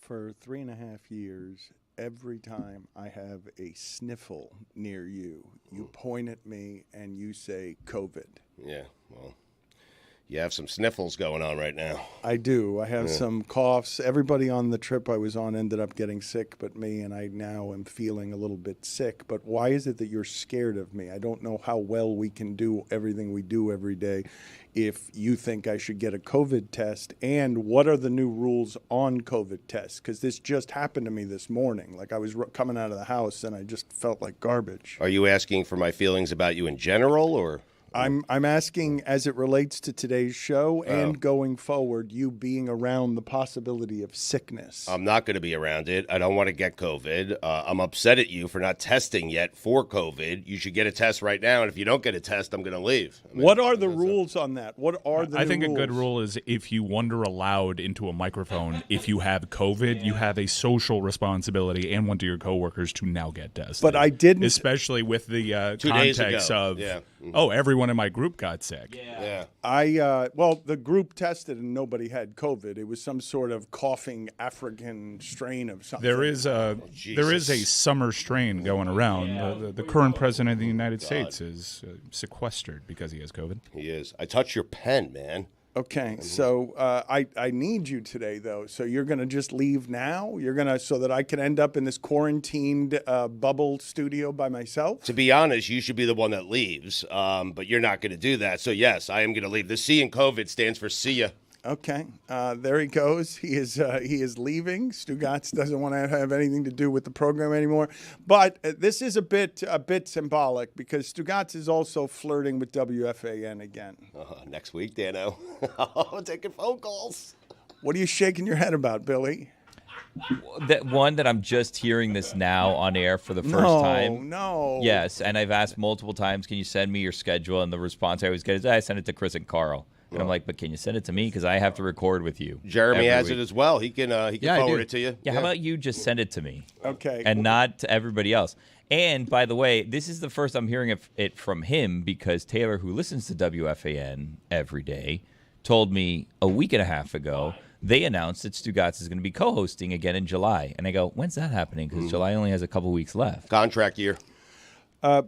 For 3.5 years, every time I have a sniffle near you, you point at me and you say COVID. Yeah, well, you have some sniffles going on right now. I do. I have some coughs. Everybody on the trip I was on ended up getting sick but me, and I now am feeling a little bit sick. But why is it that you're scared of me? I don't know how well we can do everything we do every day if you think I should get a COVID test. And what are the new rules on COVID tests? Because this just happened to me this morning. Like I was coming out of the house and I just felt like garbage. Are you asking for my feelings about you in general, or? I'm asking as it relates to today's show and going forward, you being around the possibility of sickness. I'm not going to be around it. I don't want to get COVID. I'm upset at you for not testing yet for COVID. You should get a test right now, and if you don't get a test, I'm going to leave. What are the rules on that? What are the I think rules? A good rule is if you wonder aloud into a microphone, if you have COVID, you have a social responsibility and one to your coworkers to now get tested. But I didn't. Especially with the 2 days context ago. of, oh, everyone in my group got sick. Yeah. Well, the group tested and nobody had COVID. It was some sort of coughing African strain of something. There is a summer strain going around. The current president of the United States is sequestered because he has COVID. He is. I touched your pen, man. Okay, so I need you today, though. So you're going to just leave now? You're going to, so that I can end up in this quarantined bubble studio by myself? To be honest, you should be the one that leaves, but you're not going to do that. So, yes, I am going to leave. The C in COVID stands for see ya. Okay, there he goes. He is leaving. Stugotz doesn't want to have anything to do with the program anymore. But this is a bit symbolic because Stugotz is also flirting with WFAN again. Next week, Dano. I'm taking phone calls. What are you shaking your head about, Billy? That I'm just hearing this now on air for the first time. No. Yes, and I've asked multiple times, can you send me your schedule? And the response I always get is, I send it to Chris and Carl. And I'm like, but can you send it to me? Because I have to record with you. Jeremy has it as well. He can forward it to you. Yeah, how about you just send it to me? Okay. And not to everybody else. And, by the way, this is the first I'm hearing it from him because Taylor, who listens to WFAN every day, told me a week and a half ago they announced that Stugotz is going to be co-hosting again in July. And I go, when's that happening? Because July only has a couple weeks left. Contract year.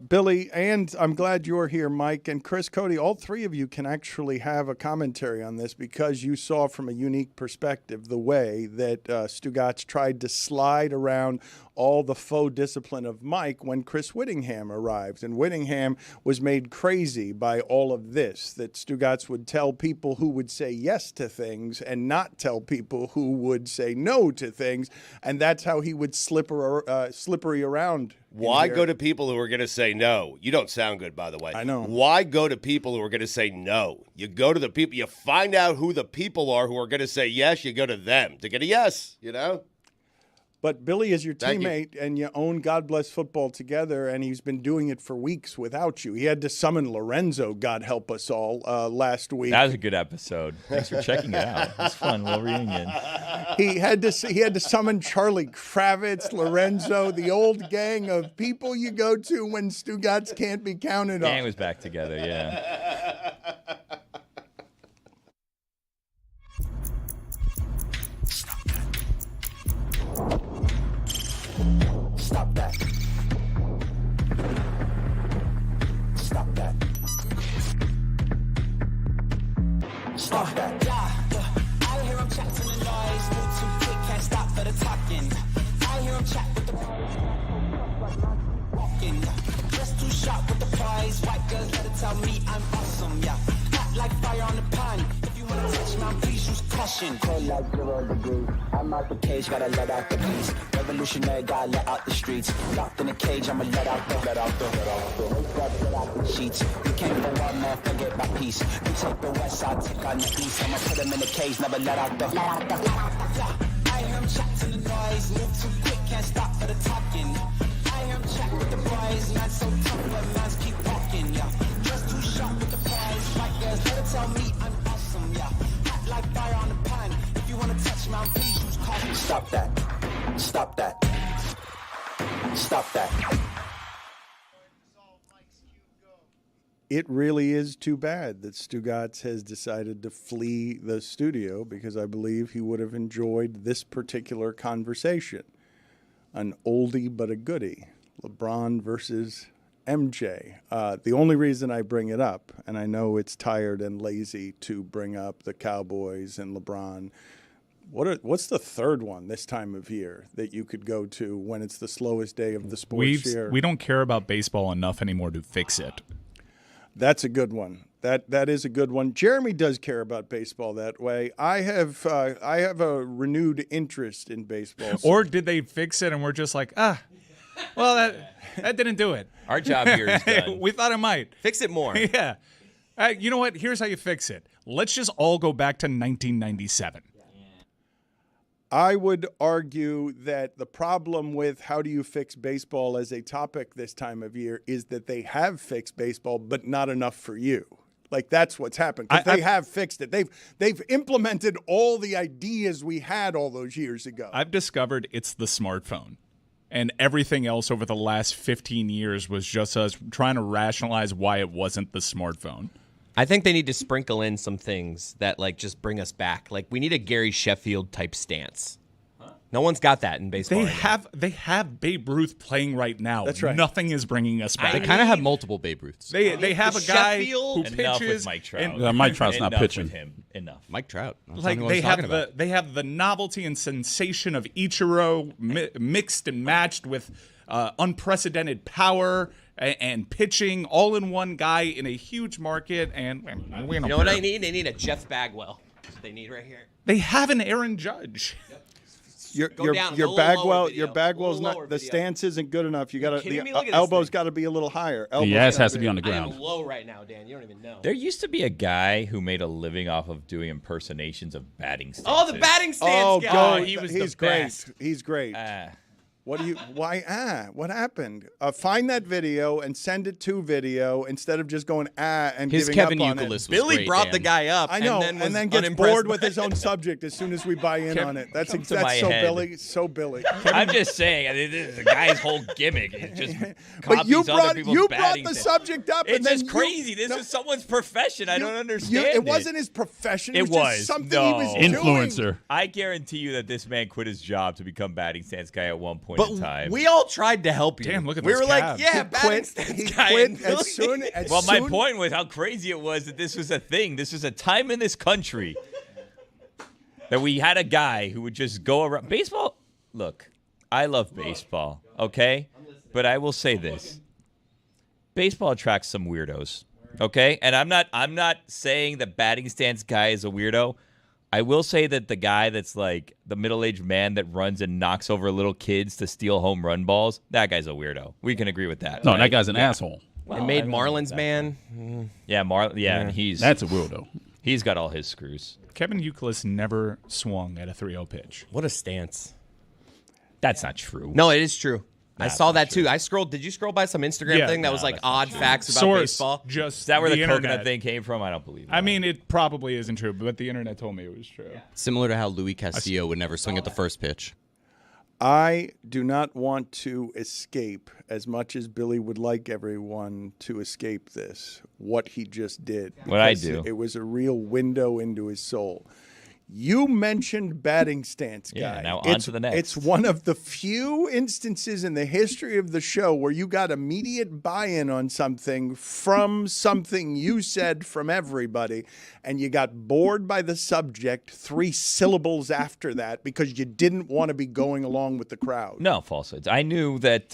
Billy, and I'm glad you're here, Mike, and Chris, Cody, all three of you can actually have a commentary on this because you saw from a unique perspective the way that Stugotz tried to slide around all the faux discipline of Mike when Chris Whittingham arrived. And Whittingham was made crazy by all of this, that Stugotz would tell people who would say yes to things and not tell people who would say no to things. And that's how he would slippery around. Why go to people who are going to say no? You don't sound good, by the way. I know. Why go to people who are going to say no? You go to the people, you find out who the people are who are going to say yes, you go to them to get a yes, you know? But Billy is your teammate, and you own God Bless Football together, and he's been doing it for weeks without you. He had to summon Lorenzo, God help us all, last week. That was a good episode. Thanks for checking it out. It was fun, little reunion. He had to summon Charlie Kravitz, Lorenzo, the old gang of people you go to when Stugotz can't be counted on. Gang was back together, yeah. Stop that. Stop that. Stop that. I hear him chat to the noise. Move too quick, can't stop for the talking. I hear him chat with the walking. Just too sharp with the prize. White girls let it tell me I'm awesome, yeah. Hot like fire on the pan. If you wanna touch me, please use caution. Cold like 0 degrees. I'm out the cage, gotta let out the beast. Revolutionary, gotta let out the streets. Locked in a cage, I'ma let out the sheets. We came for one man, forget my peace. We take the west side, take on the east. I'ma put him in the cage, never let out the. I hear him chat to the noise. Move too quick, can't stop for the talking. I hear him chat with the boys. Man so tough, but mans keep walking, yeah. Just too sharp with the prize. White girls, let it tell me I'm awesome, yeah. Hot like fire on the pan. If you wanna touch me, please use caution. Stop that. Stop that. Stop that. It really is too bad that Stugotz has decided to flee the studio because I believe he would have enjoyed this particular conversation. An oldie but a goodie. LeBron versus MJ. The only reason I bring it up, and I know it's tired and lazy to bring up the Cowboys and LeBron, what's the third one this time of year that you could go to when it's the slowest day of the sports year? We don't care about baseball enough anymore to fix it. That's a good one. That is a good one. Jeremy does care about baseball that way. I have a renewed interest in baseball. Or did they fix it and we're just like, well, that didn't do it. Our job here is done. We thought it might. Fix it more. Yeah. You know what? Here's how you fix it. Let's just all go back to 1997. I would argue that the problem with how do you fix baseball as a topic this time of year is that they have fixed baseball, but not enough for you. Like, that's what's happened. Because they have fixed it. They've implemented all the ideas we had all those years ago. I've discovered it's the smartphone. And everything else over the last 15 years was just us trying to rationalize why it wasn't the smartphone. I think they need to sprinkle in some things that, like, just bring us back. Like, we need a Gary Sheffield type stance. No one's got that in baseball. They have Babe Ruth playing right now. That's right. Nothing is bringing us back. They kind of have multiple Babe Ruths. They have a guy who Sheffield. Enough pitches. with Mike Trout. and- Mike Trout's not Enough pitching. with him. Enough. Mike Trout. Like they have the novelty and sensation of Ichiro mixed and matched with unprecedented power and pitching all in one guy in a huge market. And we You know what I need? They need a Jeff Bagwell. That's what they need right here. They have an Aaron Judge. Your down a little lower video. Bagwell's A little not lower the video. stance isn't good enough. You got to kidding me? the Look at this elbow's thing. got to be a little higher. The ass has to be on the I ground. am low right now, Dan. You don't even know. There used to be a guy who made a living off of doing impersonations of batting stances. Oh, the batting stance Oh, guy. go! he was He's the great. best. He's great. Ah. What do you? Why? What happened? Find that video and send it to video instead of just going and His giving Kevin up on Youkilis it. was Billy great, brought Dan. the guy up. I know, and and then was gets unimpressed bored by with his own subject as soon as we buy in on it. That's Come to my so head. Billy. So Billy. I'm just saying, I mean, this is the guy's whole gimmick. It just But copies you other brought people's the batting stance. subject up, It's and then just crazy. This is someone's profession. I don't understand It wasn't his profession. It It was just was. something No. he was doing. Influencer. I guarantee you that this man quit his job to become batting stance guy at one point But in time. we all tried to help you. Damn, look at we those were like, calves. yeah, He batting quit. stance He guy. quit and as soon as Well, my soon- point was how crazy it was that this was a thing. This was a time in this country that we had a guy who would just go around. Baseball, look, I love baseball, okay? But I will say this. Baseball attracts some weirdos, okay? And I'm not saying the batting stance guy is a weirdo. I will say that the guy that's like the middle-aged man that runs and knocks over little kids to steal home run balls, that guy's a weirdo. We can agree with that. No, right? that guy's an asshole. It made Marlins man. Yeah, and That's a weirdo. he's got all his screws. Kevin Youkilis never swung at a 3-0 pitch. What a stance. That's not true. No, it is true. I That's saw not that true. too. I scrolled. Did you scroll by some Instagram Yeah. thing that No, was like that's not odd facts about Source, baseball? just Is that where the internet. coconut thing came from? I don't believe that. I mean, it probably isn't true, but the internet told me it was true. Similar to how Louis Castillo would never swing at the first pitch. I do not want to escape as much as Billy would like everyone to escape this, what he just did. What I because do. It was a real window into his soul. You mentioned batting stance guy. Yeah, now on to the next. It's one of the few instances in the history of the show where you got immediate buy-in on something from something you said from everybody, and you got bored by the subject 3 syllables after that because you didn't want to be going along with the crowd. No falsehoods. I knew that,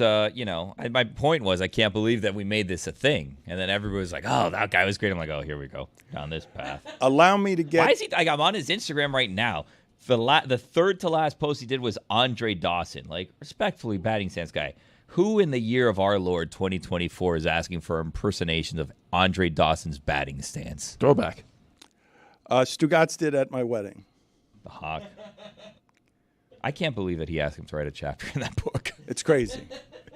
my point was I can't believe that we made this a thing. And then everybody was like, oh, that guy was great. I'm like, oh, here we go down this path. Allow me to get... Why is he? Like, I'm on his Instagram right now. The third to last post he did was Andre Dawson. Like, respectfully, batting stance guy. Who in the year of our Lord 2024 is asking for impersonations of Andre Dawson's batting stance? Throwback. Stugotz did at my wedding. The Hawk. I can't believe that he asked him to write a chapter in that book. It's crazy.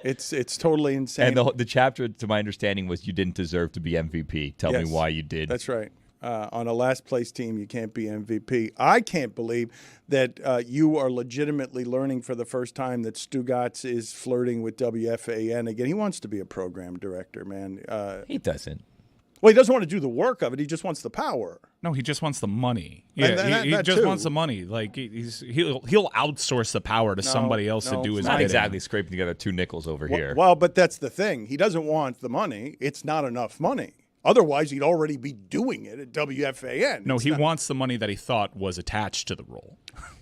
It's totally insane. And the chapter, to my understanding, was you didn't deserve to be MVP. Tell me Yes. why you did. That's right. On a last place team, you can't be MVP. I can't believe that you are legitimately learning for the first time that Stugotz is flirting with WFAN again. He wants to be a program director, man. He doesn't. Well, he doesn't want to do the work of it. He just wants the power. No, he just wants the money. Yeah, And he that just too. wants the money. Like he'll outsource the power to somebody else to do his Not bidding. exactly scraping together 2 nickels over here. Well, but that's the thing. He doesn't want the money. It's not enough money. Otherwise, he'd already be doing it at WFAN. No, he wants the money that he thought was attached to the role.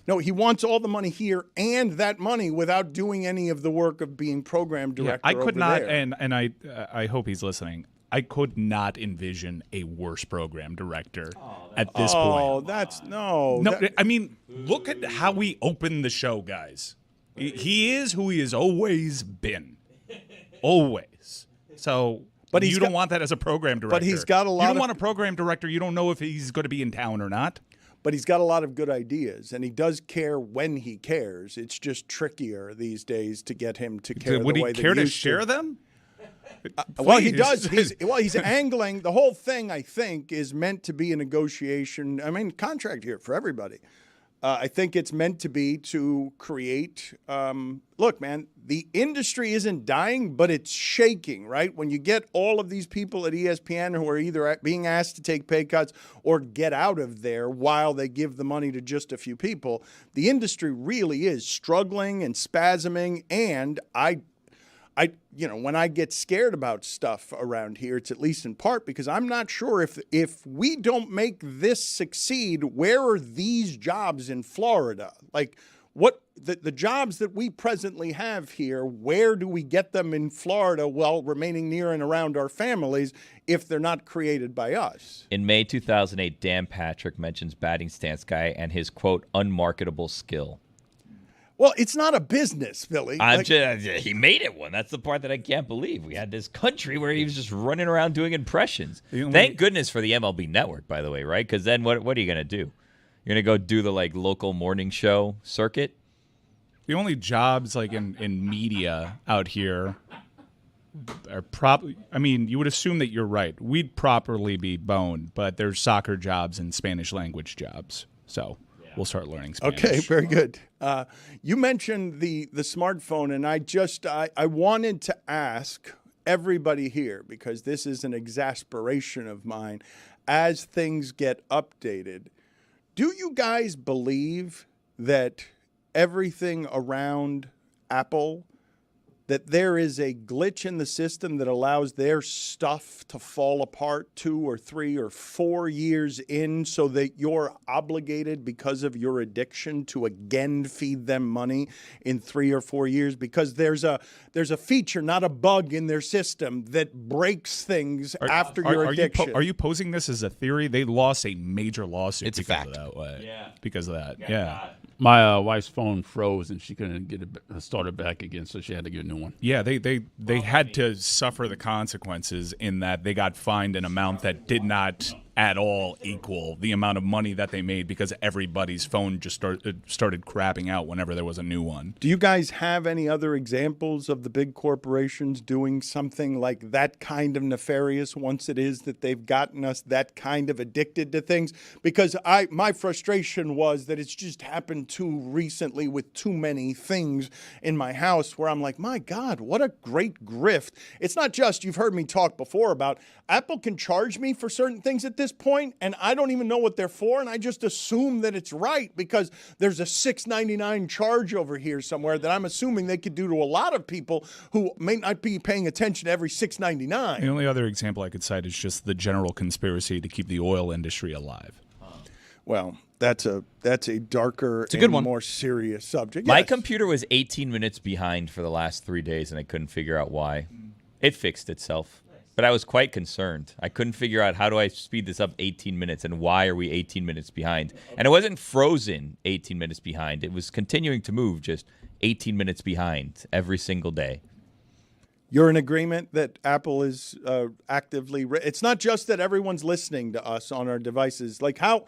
No, he wants all the money here and that money without doing any of the work of being program director. I could over not, there. and I hope he's listening. I could not envision a worse program director at this point. Oh, that's no. No, I mean, look at how we opened the show, guys. He is who he has always been. Always. So, But you don't want that as a program director. he's got a lot You don't of- want a program director. You don't know if he's going to be in town or not. But he's got a lot of good ideas, and he does care when he cares. It's just trickier these days to get him to care Would the he way care that he to used share them? Well, he Please. does. He's angling. The whole thing, I think, is meant to be a negotiation. I mean, contract here for everybody. I think it's meant to be to create. Look, man, the industry isn't dying, but it's shaking, right? When you get all of these people at ESPN who are either being asked to take pay cuts or get out of there while they give the money to just a few people, the industry really is struggling and spasming. And when I get scared about stuff around here, it's at least in part because I'm not sure if we don't make this succeed, where are these jobs in Florida? Like what the jobs that we presently have here, where do we get them in Florida while remaining near and around our families if they're not created by us? In May 2008, Dan Patrick mentions batting stance guy and his, quote, unmarketable skill. Well, it's not a business, Billy. He made it one. That's the part that I can't believe. We had this country where he was just running around doing impressions. Thank goodness for the MLB Network, by the way, right? Because then what are you going to do? You're going to go do the local morning show circuit? The only jobs in media out here are probably. I mean, you would assume that you're right. We'd properly be boned, but there's soccer jobs and Spanish language jobs. So we'll start learning Spanish. Okay, very good. You mentioned the smartphone, and I wanted to ask everybody here, because this is an exasperation of mine, as things get updated, do you guys believe that everything around Apple, that there is a glitch in the system that allows their stuff to fall apart 2 or 3 or 4 years in, so that you're obligated because of your addiction to again feed them money in 3 or 4 years? Because there's a feature, not a bug, in their system that breaks things after your addiction. Are you posing this as a theory? They lost a major lawsuit It's a because fact. of that way. Yeah. Because of that. Yeah. My wife's phone froze and she couldn't get it started back again, so she had to get a new one. Yeah, they had to suffer the consequences in that they got fined an amount that did not at all equal the amount of money that they made because everybody's phone just started crapping out whenever there was a new one. Do you guys have any other examples of the big corporations doing something like that kind of nefarious once it is that they've gotten us that kind of addicted to things? Because my frustration was that it's just happened too recently with too many things in my house where I'm like, my God, what a great grift. It's not just, you've heard me talk before about Apple can charge me for certain things at this point, and I don't even know what they're for, and I just assume that it's right because there's a $6.99 charge over here somewhere that I'm assuming they could do to a lot of people who may not be paying attention to every $6.99. The only other example I could cite is just the general conspiracy to keep the oil industry alive. Well, that's a darker a good one. more serious subject. My Yes. computer was 18 minutes behind for the last 3 days, and I couldn't figure out why. It fixed itself. But I was quite concerned. I couldn't figure out how do I speed this up 18 minutes and why are we 18 minutes behind? And it wasn't frozen 18 minutes behind. It was continuing to move just 18 minutes behind every single day. You're in agreement that Apple is actively it's not just that everyone's listening to us on our devices. Like how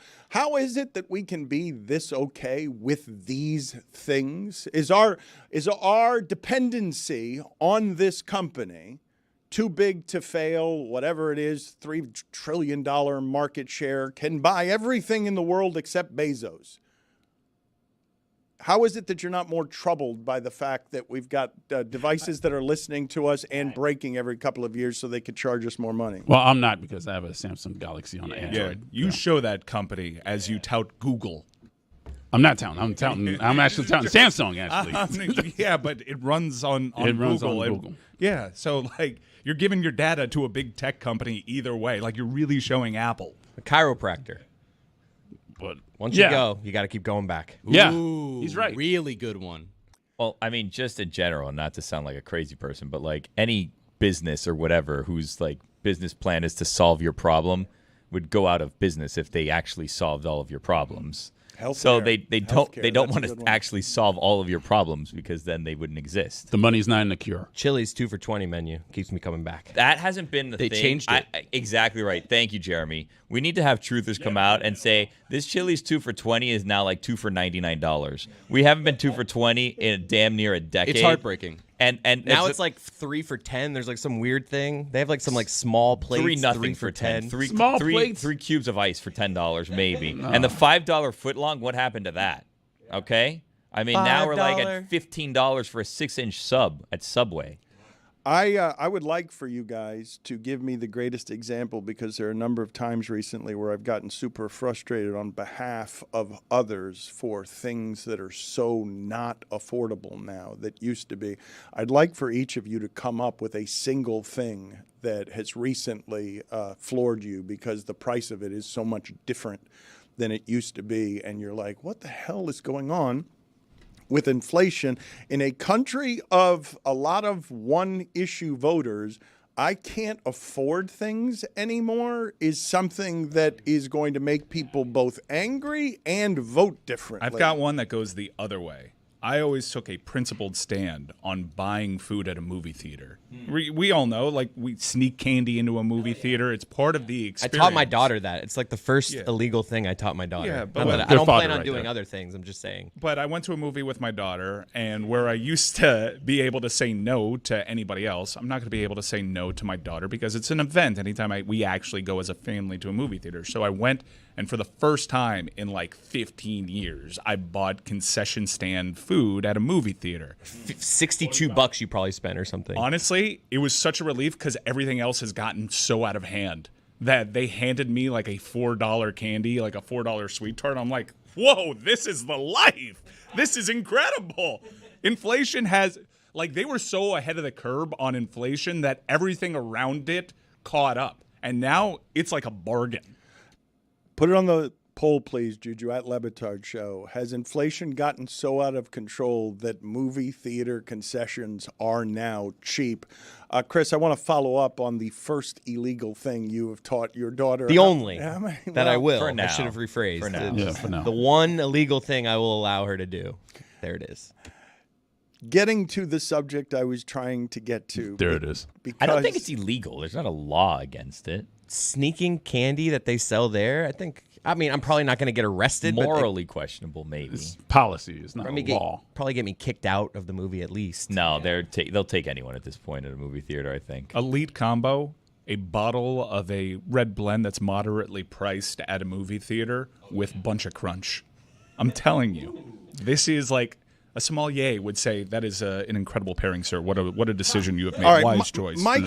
is it that we can be this okay with these things? Is our dependency on this company too big to fail? Whatever it is, $3 trillion market share, can buy everything in the world except Bezos. How is it that you're not more troubled by the fact that we've got devices that are listening to us and breaking every couple of years so they could charge us more money? Well, I'm not, because I have a Samsung Galaxy on Android. You show that company as you tout Google. I'm not touting. I'm actually touting Samsung, actually. Yeah, but it runs on Google. Yeah, so like you're giving your data to a big tech company either way. Like you're really showing Apple. A chiropractor. But Once you go, you got to keep going back. Yeah, Ooh, he's right. Really good one. Well, I mean, just in general, not to sound like a crazy person, but like any business or whatever whose like business plan is to solve your problem would go out of business if they actually solved all of your problems. So they don't want to actually solve all of your problems, because then they wouldn't exist. The money's not in the cure. Chili's 2 for $20 menu keeps me coming back. That hasn't been the thing. They changed it. Exactly right. Thank you, Jeremy. We need to have truthers come out and say this Chili's 2 for $20 is now like 2 for $99. We haven't been 2 for $20 in damn near a decade. It's heartbreaking. And Now it's like 3 for $10. There's like some weird thing. They have like some like small plates. 3-0 for $10. Small plates? 3 cubes of ice for $10 maybe. And the $5 footlong, what happened to that? Okay? I mean, now we're like at $15 for a 6-inch sub at Subway. I would like for you guys to give me the greatest example, because there are a number of times recently where I've gotten super frustrated on behalf of others for things that are so not affordable now that used to be. I'd like for each of you to come up with a single thing that has recently floored you because the price of it is so much different than it used to be, and you're like, what the hell is going on with inflation in a country of a lot of one-issue voters? I can't afford things anymore is something that is going to make people both angry and vote differently. I've got one that goes the other way. I always took a principled stand on buying food at a movie theater. We all know, like, we sneak candy into a movie theater. It's part of the I experience. taught my daughter that. It's like the first illegal thing I taught my daughter. Yeah, but I don't plan on doing other things. I'm just saying. But I went to a movie with my daughter, and where I used to be able to say no to anybody else, I'm not going to be able to say no to my daughter, because it's an event anytime we actually go as a family to a movie theater. So I went, and for the first time in like 15 years, I bought concession stand food at a movie theater. $62 you probably spent or something. Honestly, it was such a relief, because everything else has gotten so out of hand that they handed me like a $4 candy, like a $4 sweet tart. I'm like, whoa, this is the life. This is incredible. Inflation has, like, they were so ahead of the curve on inflation that everything around it caught up. And now it's like a bargain. Put it on the poll, please, Juju, at Le Batard Show. Has inflation gotten so out of control that movie theater concessions are now cheap? Chris, I want to follow up on the first illegal thing you have taught your daughter. The only that I will. for now. I should have rephrased. For now. Yeah, for now. The one illegal thing I will allow her to do. There it is. Getting to the subject I was trying to get to. There it is. Because I don't think it's illegal. There's not a law against it. Sneaking candy that they sell there, I mean, I'm probably not going to get arrested. Morally questionable, maybe. It's policy. It's not But law. probably get me kicked out of the movie at least. No, they'll take anyone at this point at a movie theater, I think. Elite combo, a bottle of a red blend that's moderately priced at a movie theater with Bunch of Crunch. I'm telling you, this is like a sommelier would say that is an incredible pairing, sir. What a decision you have made. All right, Wise choice. Mike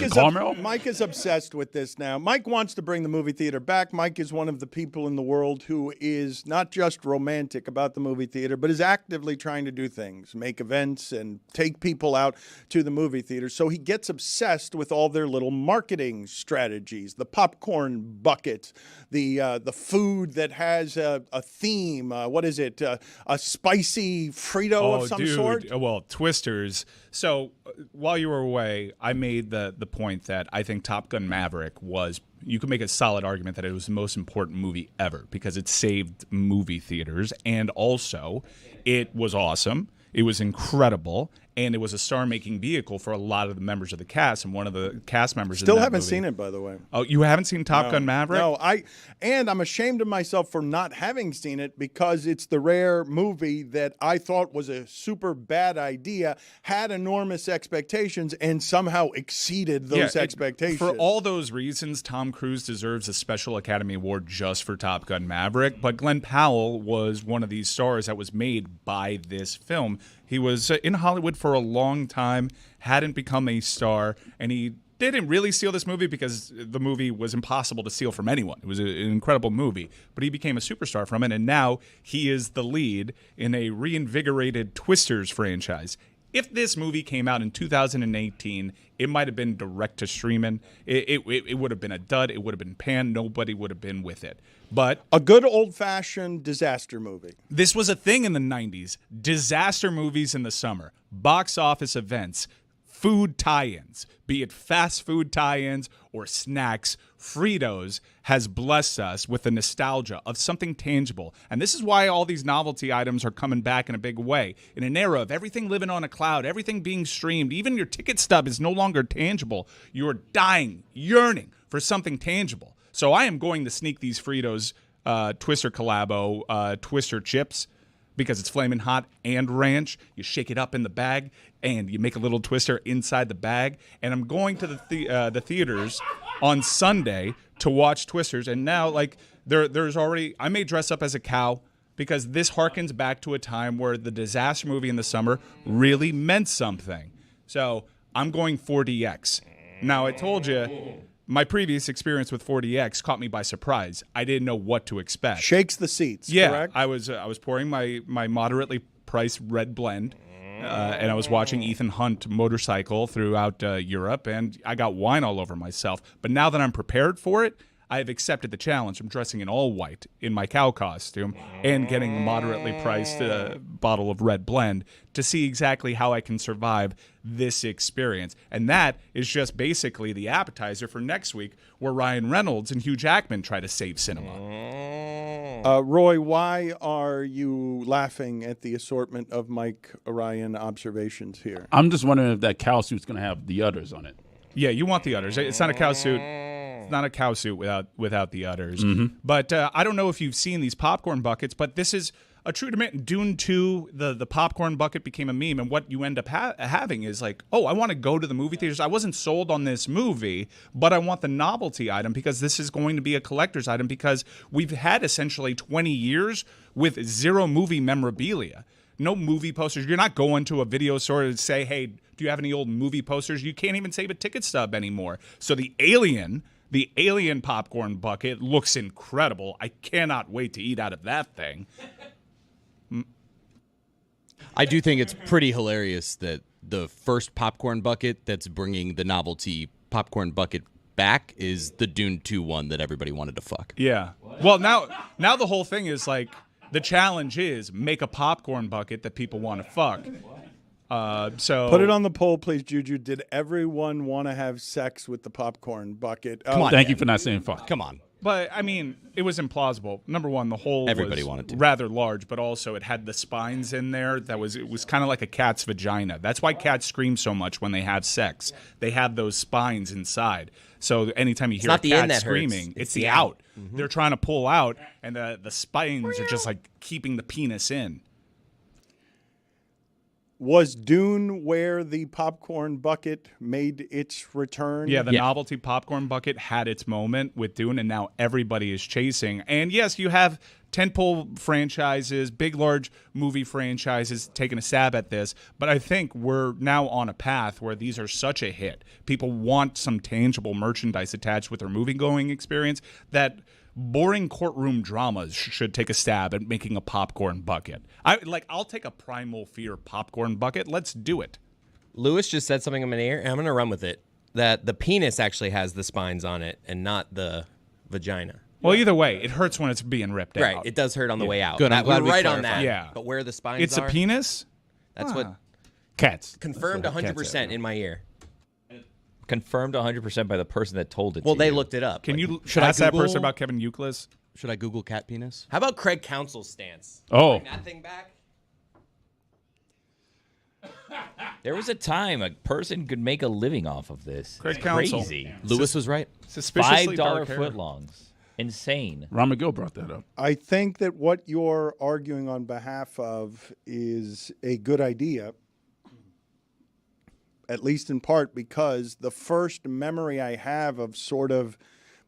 Mike is obsessed with this now. Mike wants to bring the movie theater back. Mike is one of the people in the world who is not just romantic about the movie theater, but is actively trying to do things, make events, and take people out to the movie theater. So he gets obsessed with all their little marketing strategies, the popcorn bucket, the food that has a theme. What is it? A spicy Frito of some sort? Well, Twisters. So while you were away, I made the point that I think Top Gun Maverick was, you could make a solid argument that it was the most important movie ever because it saved movie theaters, and also it was awesome. It was incredible, and it was a star-making vehicle for a lot of the members of the cast, and one of the cast members Still in that haven't movie, seen it, by the way. Oh, you haven't seen Top Gun Maverick? No, and I'm ashamed of myself for not having seen it because it's the rare movie that I thought was a super bad idea, had enormous expectations, and somehow exceeded those expectations. For all those reasons, Tom Cruise deserves a special Academy Award just for Top Gun Maverick, but Glenn Powell was one of these stars that was made by this film. He was in Hollywood for a long time, hadn't become a star, and he didn't really steal this movie because the movie was impossible to steal from anyone. It was an incredible movie, but he became a superstar from it, and now he is the lead in a reinvigorated Twisters franchise. If this movie came out in 2018, it might have been direct to streaming. It would have been a dud. It would have been panned. Nobody would have been with it. But a good old-fashioned disaster movie. This was a thing in the 90s. Disaster movies in the summer, box office events, food tie-ins, be it fast food tie-ins or snacks. Fritos has blessed us with the nostalgia of something tangible. And this is why all these novelty items are coming back in a big way. In an era of everything living on a cloud, everything being streamed, even your ticket stub is no longer tangible. You're dying, yearning for something tangible. So I am going to sneak these Fritos Twister Collabo Twister chips because it's flaming hot and ranch. You shake it up in the bag and you make a little twister inside the bag. And I'm going to the theaters on Sunday to watch Twisters. And now, like, there's already, I may dress up as a cow because this harkens back to a time where the disaster movie in the summer really meant something. So I'm going 4DX. Now, I told you, my previous experience with 4DX caught me by surprise. I didn't know what to expect. Shakes the seats, yeah, correct? I was pouring my moderately priced red blend, and I was watching Ethan Hunt motorcycle throughout Europe, and I got wine all over myself. But now that I'm prepared for it, I have accepted the challenge. I'm dressing in all white in my cow costume and getting a moderately priced bottle of red blend to see exactly how I can survive this experience. And that is just basically the appetizer for next week, where Ryan Reynolds and Hugh Jackman try to save cinema. Roy, why are you laughing at the assortment of Mike Ryan observations here? I'm just wondering if that cow suit's going to have the udders on it. Yeah, you want the udders. It's not a cow suit. It's not a cow suit without the udders. Mm-hmm. But I don't know if you've seen these popcorn buckets, but this is a true demand. Dune 2, the popcorn bucket became a meme, and what you end up having is like, oh, I want to go to the movie theaters. I wasn't sold on this movie, but I want the novelty item because this is going to be a collector's item because we've had essentially 20 years with zero movie memorabilia. No movie posters. You're not going to a video store to say, hey, do you have any old movie posters? You can't even save a ticket stub anymore. So the Alien popcorn bucket looks incredible. I cannot wait to eat out of that thing. I do think it's pretty hilarious that the first popcorn bucket that's bringing the novelty popcorn bucket back is the Dune 2 one that everybody wanted to fuck. Yeah. Well, now the whole thing is like, the challenge is make a popcorn bucket that people want to fuck. So put it on the poll, please, Juju. Did everyone want to have sex with the popcorn bucket? Come on, Thank you for not saying fuck. Come on. But, I mean, it was implausible. Number one, the hole Everybody was wanted to. rather large, but also it had the spines in there. It was kind of like a cat's vagina. That's why cats scream so much when they have sex. They have those spines inside. So anytime you hear a not the in cat that screaming, hurts. it's the out. Mm-hmm. They're trying to pull out, and the spines are just like keeping the penis in. Was Dune where the popcorn bucket made its return? Yeah, the novelty popcorn bucket had its moment with Dune, and now everybody is chasing. And yes, you have tentpole franchises, big, large movie franchises taking a stab at this, but I think we're now on a path where these are such a hit. People want some tangible merchandise attached with their movie-going experience that boring courtroom dramas should take a stab at making a popcorn bucket. I'll take a Primal Fear popcorn bucket. Let's do it. Lewis just said something in my ear, and I'm going to run with it. That the penis actually has the spines on it and not the vagina. Well, either way, it hurts when it's being ripped out. Right, it does hurt on the way out. Good, I'm glad we're we right on clarified. that. Yeah. But where the spines It's are, a penis? that's what Cats. confirmed That's what cats 100% have. in my ear. Confirmed 100% by the person that told it Well, to they you. looked it up. Can Like, you should I ask that Google- person about Kevin Euclid? Should I Google cat penis? How about Craig Counsell's stance? Oh. Bring that thing back. There was a time a person could make a living off of this. Great It's counsel. crazy. Lewis was right. Suspiciously $5 dark hair. footlongs. Insane. Ron McGill brought that up. I think that what you're arguing on behalf of is a good idea, at least in part because the first memory I have of sort of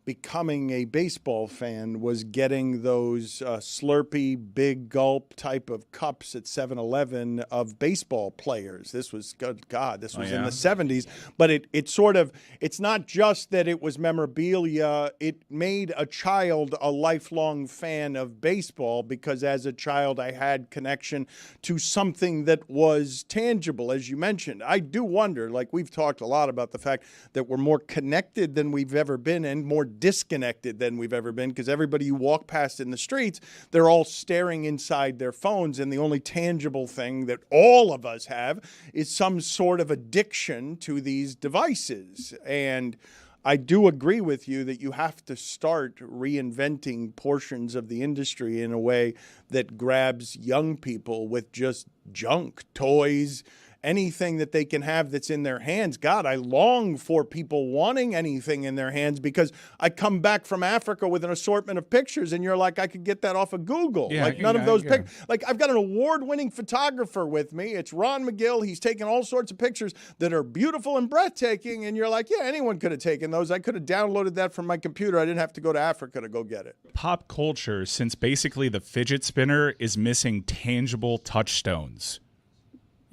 becoming a baseball fan was getting those Slurpee big gulp type of cups at 7-Eleven of baseball players. This was, good God, this was in the 70s. But it's not just that it was memorabilia. It made a child a lifelong fan of baseball because as a child I had connection to something that was tangible, as you mentioned. I do wonder, like we've talked a lot about the fact that we're more connected than we've ever been and more disconnected than we've ever been because everybody you walk past in the streets, they're all staring inside their phones, and the only tangible thing that all of us have is some sort of addiction to these devices. And I do agree with you that you have to start reinventing portions of the industry in a way that grabs young people with just junk, toys, anything that they can have that's in their hands. God, I long for people wanting anything in their hands because I come back from Africa with an assortment of pictures and you're like, I could get that off of Google. Yeah, like none of those yeah. pictures. Like I've got an award-winning photographer with me. It's Ron McGill. He's taken all sorts of pictures that are beautiful and breathtaking. And you're like, yeah, anyone could have taken those. I could have downloaded that from my computer. I didn't have to go to Africa to go get it. Pop culture, since basically the fidget spinner is missing tangible touchstones.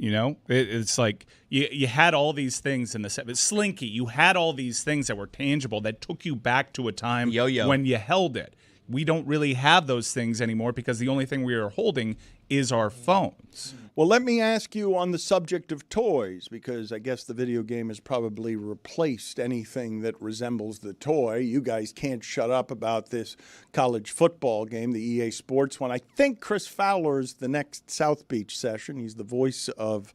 You know, it's like you had all these things in the set. Slinky, you had all these things that were tangible that took you back to a time when you held it. We don't really have those things anymore because the only thing we are holding is our phones. Well, let me ask you on the subject of toys, because I guess the video game has probably replaced anything that resembles the toy. You guys can't shut up about this college football game, the EA Sports one. I think Chris Fowler's the next South Beach session. He's the voice of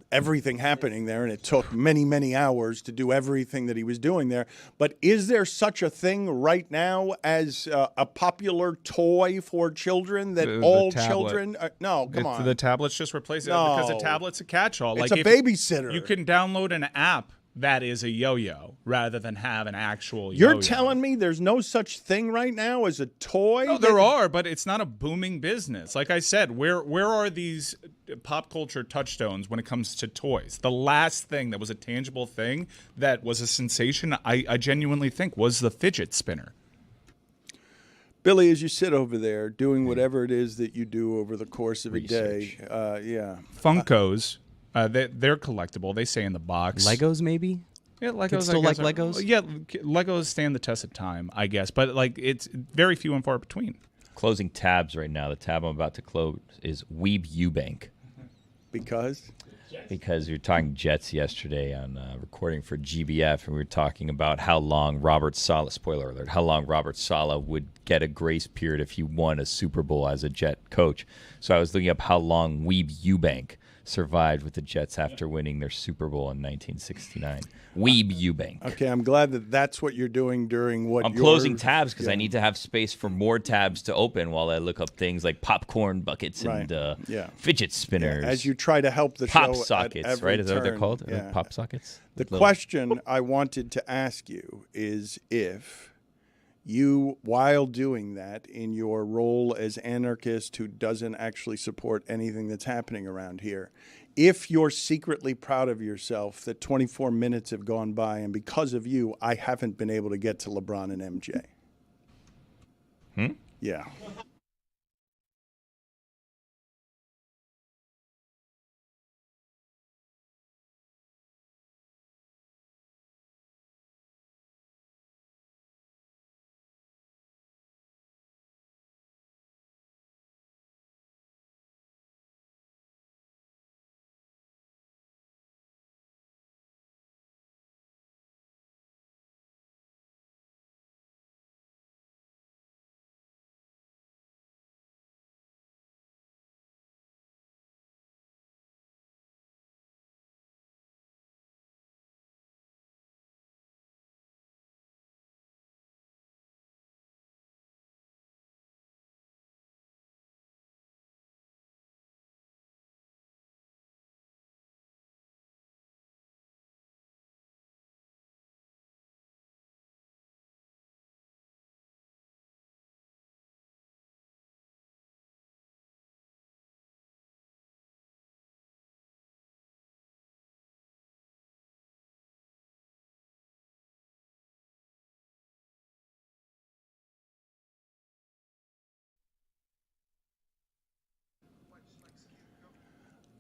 everything happening there, and it took many, many hours to do everything that he was doing there. But is there such a thing right now as a popular toy for children that all tablet. children no, come on. The tablets just replace it because a tablet's a catch-all. It's like a babysitter. You can download an app that is a yo-yo rather than have an actual You're yo-yo. telling me there's no such thing right now as a toy? No, there are, but it's not a booming business. Like I said, where are these pop culture touchstones when it comes to toys? The last thing that was a tangible thing that was a sensation, I genuinely think, was the fidget spinner. Billy, as you sit over there doing whatever it is that you do over the course of a day, Funkos. They're collectible. They stay in the box. Legos, maybe? Yeah, Legos. Kids still I guess, like Legos? Yeah, Legos stand the test of time, I guess. But like, it's very few and far between. Closing tabs right now. The tab I'm about to close is Weeb Eubank. because Because we were talking Jets yesterday on recording for GBF, and we were talking about how long Robert Saleh, spoiler alert, how long Robert Saleh would get a grace period if he won a Super Bowl as a Jet coach. So I was looking up how long Weeb Eubank survived with the Jets after winning their Super Bowl in 1969. Weeb Eubank. okay, I'm glad that that's what you're doing during what I'm you're closing tabs because I need to have space for more tabs to open while I look up things like popcorn buckets and fidget spinners. as you try to help the pop show sockets, at every right? Is that what they're turn. called? Yeah. Pop sockets? The question I wanted to ask you is if you, while doing that in your role as anarchist who doesn't actually support anything that's happening around here, if you're secretly proud of yourself that 24 minutes have gone by and because of you, I haven't been able to get to LeBron and MJ. Yeah.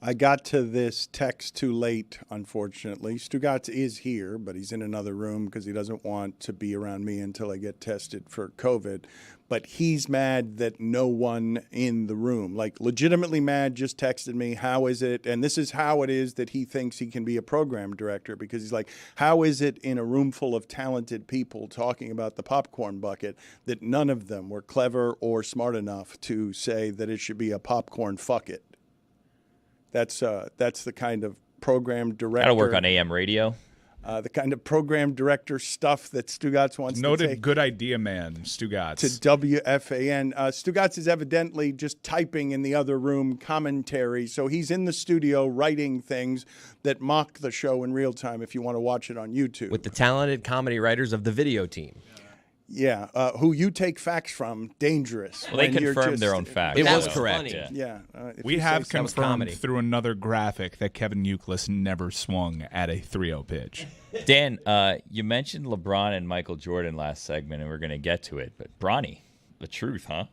I got to this text too late, unfortunately. Stugotz is here, but he's in another room because he doesn't want to be around me until I get tested for COVID. But he's mad that no one in the room, like legitimately mad, just texted me, how is it? And this is how it is that he thinks he can be a program director, because he's like, how is it in a room full of talented people talking about the popcorn bucket that none of them were clever or smart enough to say that it should be a popcorn fuck it? That's the kind of program director. That'll work on AM radio. The kind of program director stuff that Stugotz wants to take. Noted good idea man, Stugotz. To WFAN. Stugotz is evidently just typing in the other room commentary. So he's in the studio writing things that mock the show in real time if you want to watch it on YouTube. With the talented comedy writers of the video team. Yeah, who you take facts from, dangerous. Well, they when you're confirmed just- their own facts. It That was was correct. funny. Yeah. If We you have say so. was comedy. confirmed through another graphic that Kevin Euclid never swung at a 3-0 pitch. Dan, you mentioned LeBron and Michael Jordan last segment, and we're going to get to it. But Bronny, the truth, huh?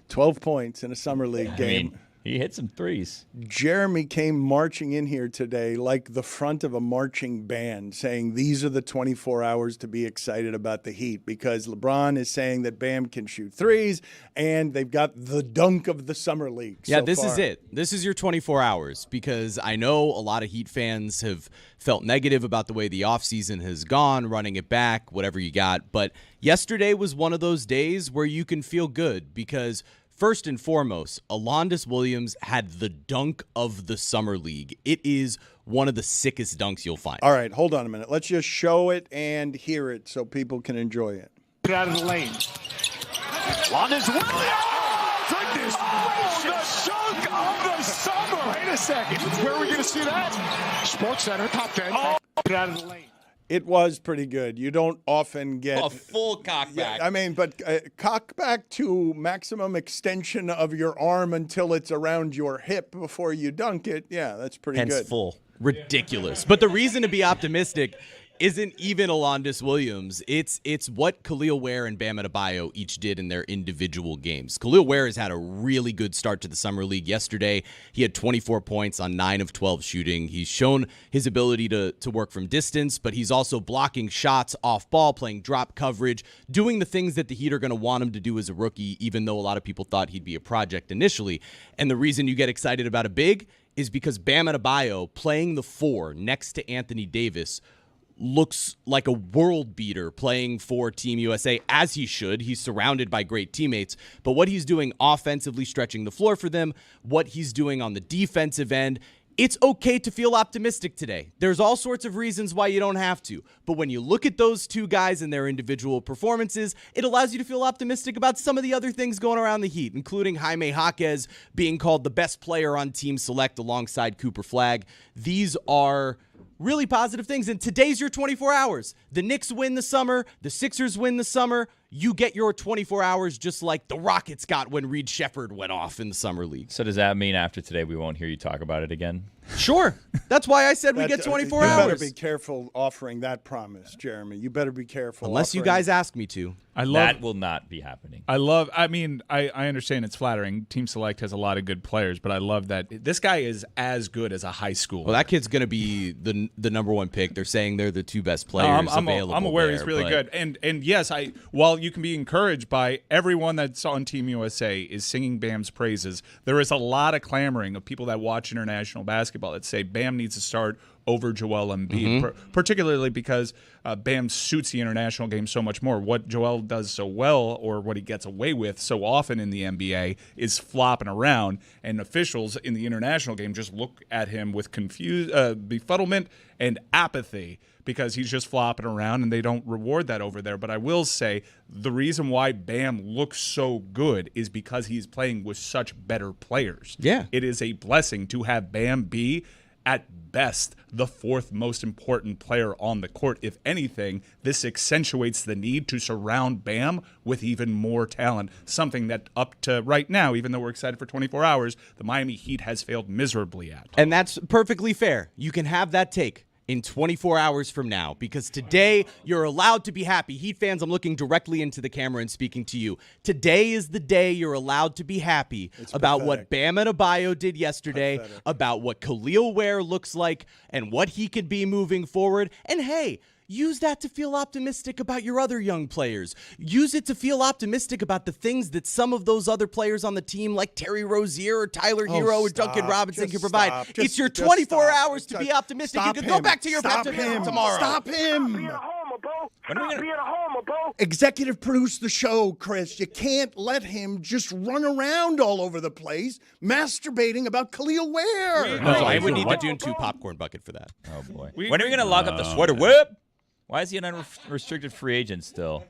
12 points in a summer league I game. mean, he hit some threes. Jeremy came marching in here today like the front of a marching band, saying these are the 24 hours to be excited about the Heat, because LeBron is saying that Bam can shoot threes, and they've got the dunk of the summer league. Yeah, so this far. is it. This is your 24 hours, because I know a lot of Heat fans have felt negative about the way the offseason has gone, running it back, whatever you got. But yesterday was one of those days where you can feel good, because first and foremost, Alondas Williams had the dunk of the summer league. It is one of the sickest dunks you'll find. All right, hold on a minute. Let's just show it and hear it so people can enjoy it. Get out of the lane. Alondas Williams. Oh, goodness gracious. The dunk of the summer. Wait a second. Where are we going to see that? Sports Center, top 10. Get out of the lane. It was pretty good. You don't often get A full cockback. Yeah, I mean, but cock back to maximum extension of your arm until it's around your hip before you dunk it. Yeah, that's pretty Hence good. full. Ridiculous. But the reason to be optimistic isn't even Alondas Williams. It's what Khalil Ware and Bam Adebayo each did in their individual games. Khalil Ware has had a really good start to the Summer League. Yesterday, he had 24 points on 9 of 12 shooting. He's shown his ability to work from distance, but he's also blocking shots off ball, playing drop coverage, doing the things that the Heat are going to want him to do as a rookie, even though a lot of people thought he'd be a project initially. And the reason you get excited about a big is because Bam Adebayo playing the 4 next to Anthony Davis looks like a world beater playing for Team USA, as he should. He's surrounded by great teammates. But what he's doing offensively, stretching the floor for them, what he's doing on the defensive end, it's okay to feel optimistic today. There's all sorts of reasons why you don't have to. But when you look at those two guys and their individual performances, it allows you to feel optimistic about some of the other things going around the Heat, including Jaime Jaquez being called the best player on Team Select alongside Cooper Flagg. These are really positive things. And today's your 24 hours. The Knicks win the summer. The Sixers win the summer. You get your 24 hours just like the Rockets got when Reed Shepherd went off in the summer league. So does that mean after today we won't hear you talk about it again? Sure. That's why I said we get 24 you hours. better be careful offering that promise, Jeremy. You better be careful. Unless you offering- guys ask me to. That will not be happening. I understand it's flattering. Team Select has a lot of good players, but I love that this guy is as good as a high school. Well, that kid's going to be the number one pick. They're saying they're the two best players available. I'm aware there, he's really but- good. And yes, while you can be encouraged by everyone that's on Team USA is singing Bam's praises, there is a lot of clamoring of people that watch international basketball that say Bam needs to start over Joel Embiid, particularly because Bam suits the international game so much more. What Joel does so well, or what he gets away with so often in the NBA, is flopping around, and officials in the international game just look at him with befuddlement and apathy because he's just flopping around, and they don't reward that over there. But I will say the reason why Bam looks so good is because he's playing with such better players. Yeah. It is a blessing to have Bam be, at best, the 4th most important player on the court. If anything, this accentuates the need to surround Bam with even more talent, something that up to right now, even though we're excited for 24 hours, the Miami Heat has failed miserably at. And that's perfectly fair. You can have that take. in 24 hours from now, because today you're allowed to be happy. Heat fans, I'm looking directly into the camera and speaking to you. Today is the day you're allowed to be happy about what Bam Adebayo did yesterday, about what Khalil Ware looks like, and what he could be moving forward. And hey, use that to feel optimistic about your other young players. Use it to feel optimistic about the things that some of those other players on the team, like Terry Rozier or Tyler Hero or Duncan Robinson, can provide. It's your 24 hours to be optimistic. You can go back to your baptism tomorrow. Stop him. Stop being a homer, bro. Executive produce the show, Chris. You can't let him just run around all over the place masturbating about Khalil Ware. No, I would need the Dune 2 popcorn bucket for that. Oh, boy. When are we going to lock up the sweater whip? Why is he an unrestricted free agent still?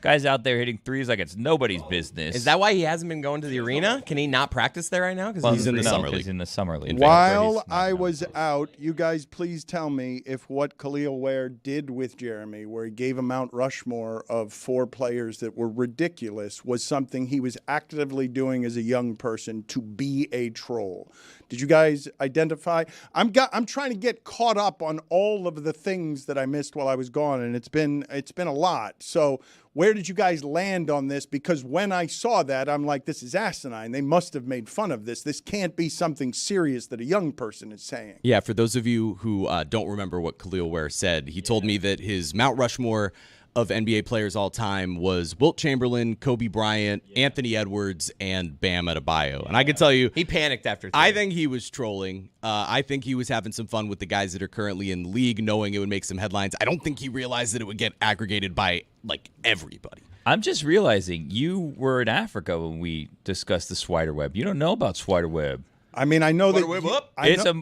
Guy's out there hitting threes like it's nobody's business. Is that why he hasn't been going to the arena? Can he not practice there right now? He's in the summer league. He's in the summer league. While I was out, you guys please tell me if what Khalil Ware did with Jeremy, where he gave a Mount Rushmore of 4 players that were ridiculous, was something he was actively doing as a young person to be a troll. Did you guys identify? I'm trying to get caught up on all of the things that I missed while I was gone, and it's been a lot. So where did you guys land on this? Because when I saw that, I'm like, this is asinine. They must have made fun of this. This can't be something serious that a young person is saying. Yeah, for those of you who don't remember what Khalil Ware said, he told me that his Mount Rushmore of NBA players all time was Wilt Chamberlain, Kobe Bryant, Anthony Edwards, and Bam Adebayo. And I can tell you, he panicked after 3. I think he was trolling. I think he was having some fun with the guys that are currently in the league, knowing it would make some headlines. I don't think he realized that it would get aggregated by, like, everybody. I'm just realizing you were in Africa when we discussed the Spider Web. You don't know about Spider Web. I mean, I know that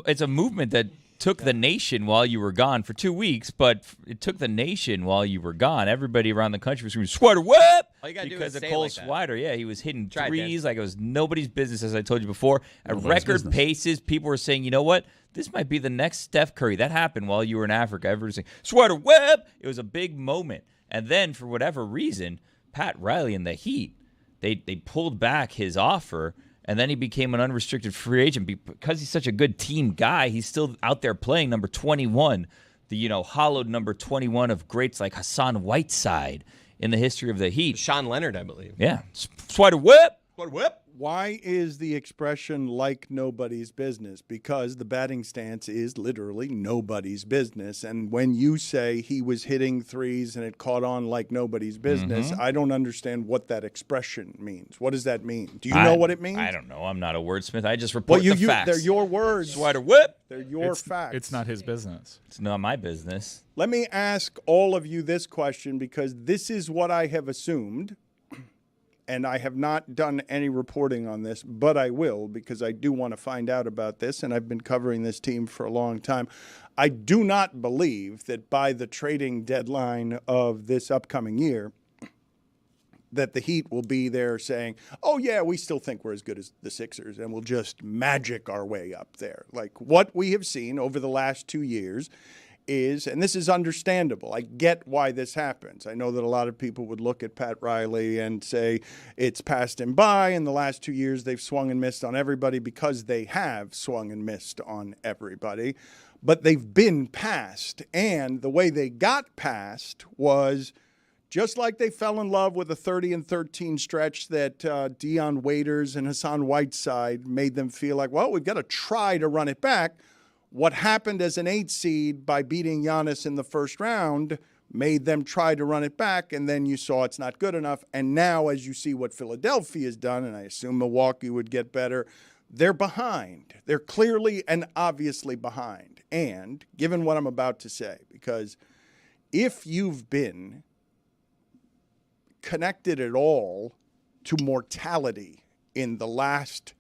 It's a movement that took the nation while you were gone for 2 weeks, but it took the nation while you were gone. Everybody around the country was screaming, Swider, what? All you gotta because do is of say Cole it like Swider. Yeah, he was hitting Try it, threes like it was nobody's business, as I told you before. At record paces, people were saying, you know what? This might be the next Steph Curry. That happened while you were in Africa. Everybody was saying, Swider, Webb! It was a big moment. And then, for whatever reason, Pat Riley and the Heat, they pulled back his offer. And then he became an unrestricted free agent because he's such a good team guy. He's still out there playing number 21, the hollowed number 21 of greats like Hassan Whiteside in the history of the Heat. Sean Leonard, I believe. Yeah, Swider whip. Swider whip. Why is the expression like nobody's business? Because the batting stance is literally nobody's business. And when you say he was hitting threes and it caught on like nobody's business, I don't understand what that expression means. What does that mean? Do you know what it means? I don't know. I'm not a wordsmith. I just report the facts. They're your words. Swider whip. They're your facts. It's not his business. It's not my business. Let me ask all of you this question because this is what I have assumed. And I have not done any reporting on this, but I will because I do want to find out about this, and I've been covering this team for a long time. I do not believe that by the trading deadline of this upcoming year that the Heat will be there saying, oh, yeah, we still think we're as good as the Sixers, and we'll just magic our way up there. Like what we have seen over the last 2 years is, and this is understandable, I get why this happens. I know that a lot of people would look at Pat Riley and say it's passed him by. In the last 2 years, they've swung and missed on everybody because they have swung and missed on everybody. But they've been passed, and the way they got passed was just like they fell in love with a 30-13 stretch that Dion Waiters and Hassan Whiteside made them feel like, well, we've got to try to run it back. What happened as an 8 seed by beating Giannis in the first round made them try to run it back, and then you saw it's not good enough. And now as you see what Philadelphia has done, and I assume Milwaukee would get better, they're behind. They're clearly and obviously behind. And given what I'm about to say, because if you've been connected at all to mortality in the last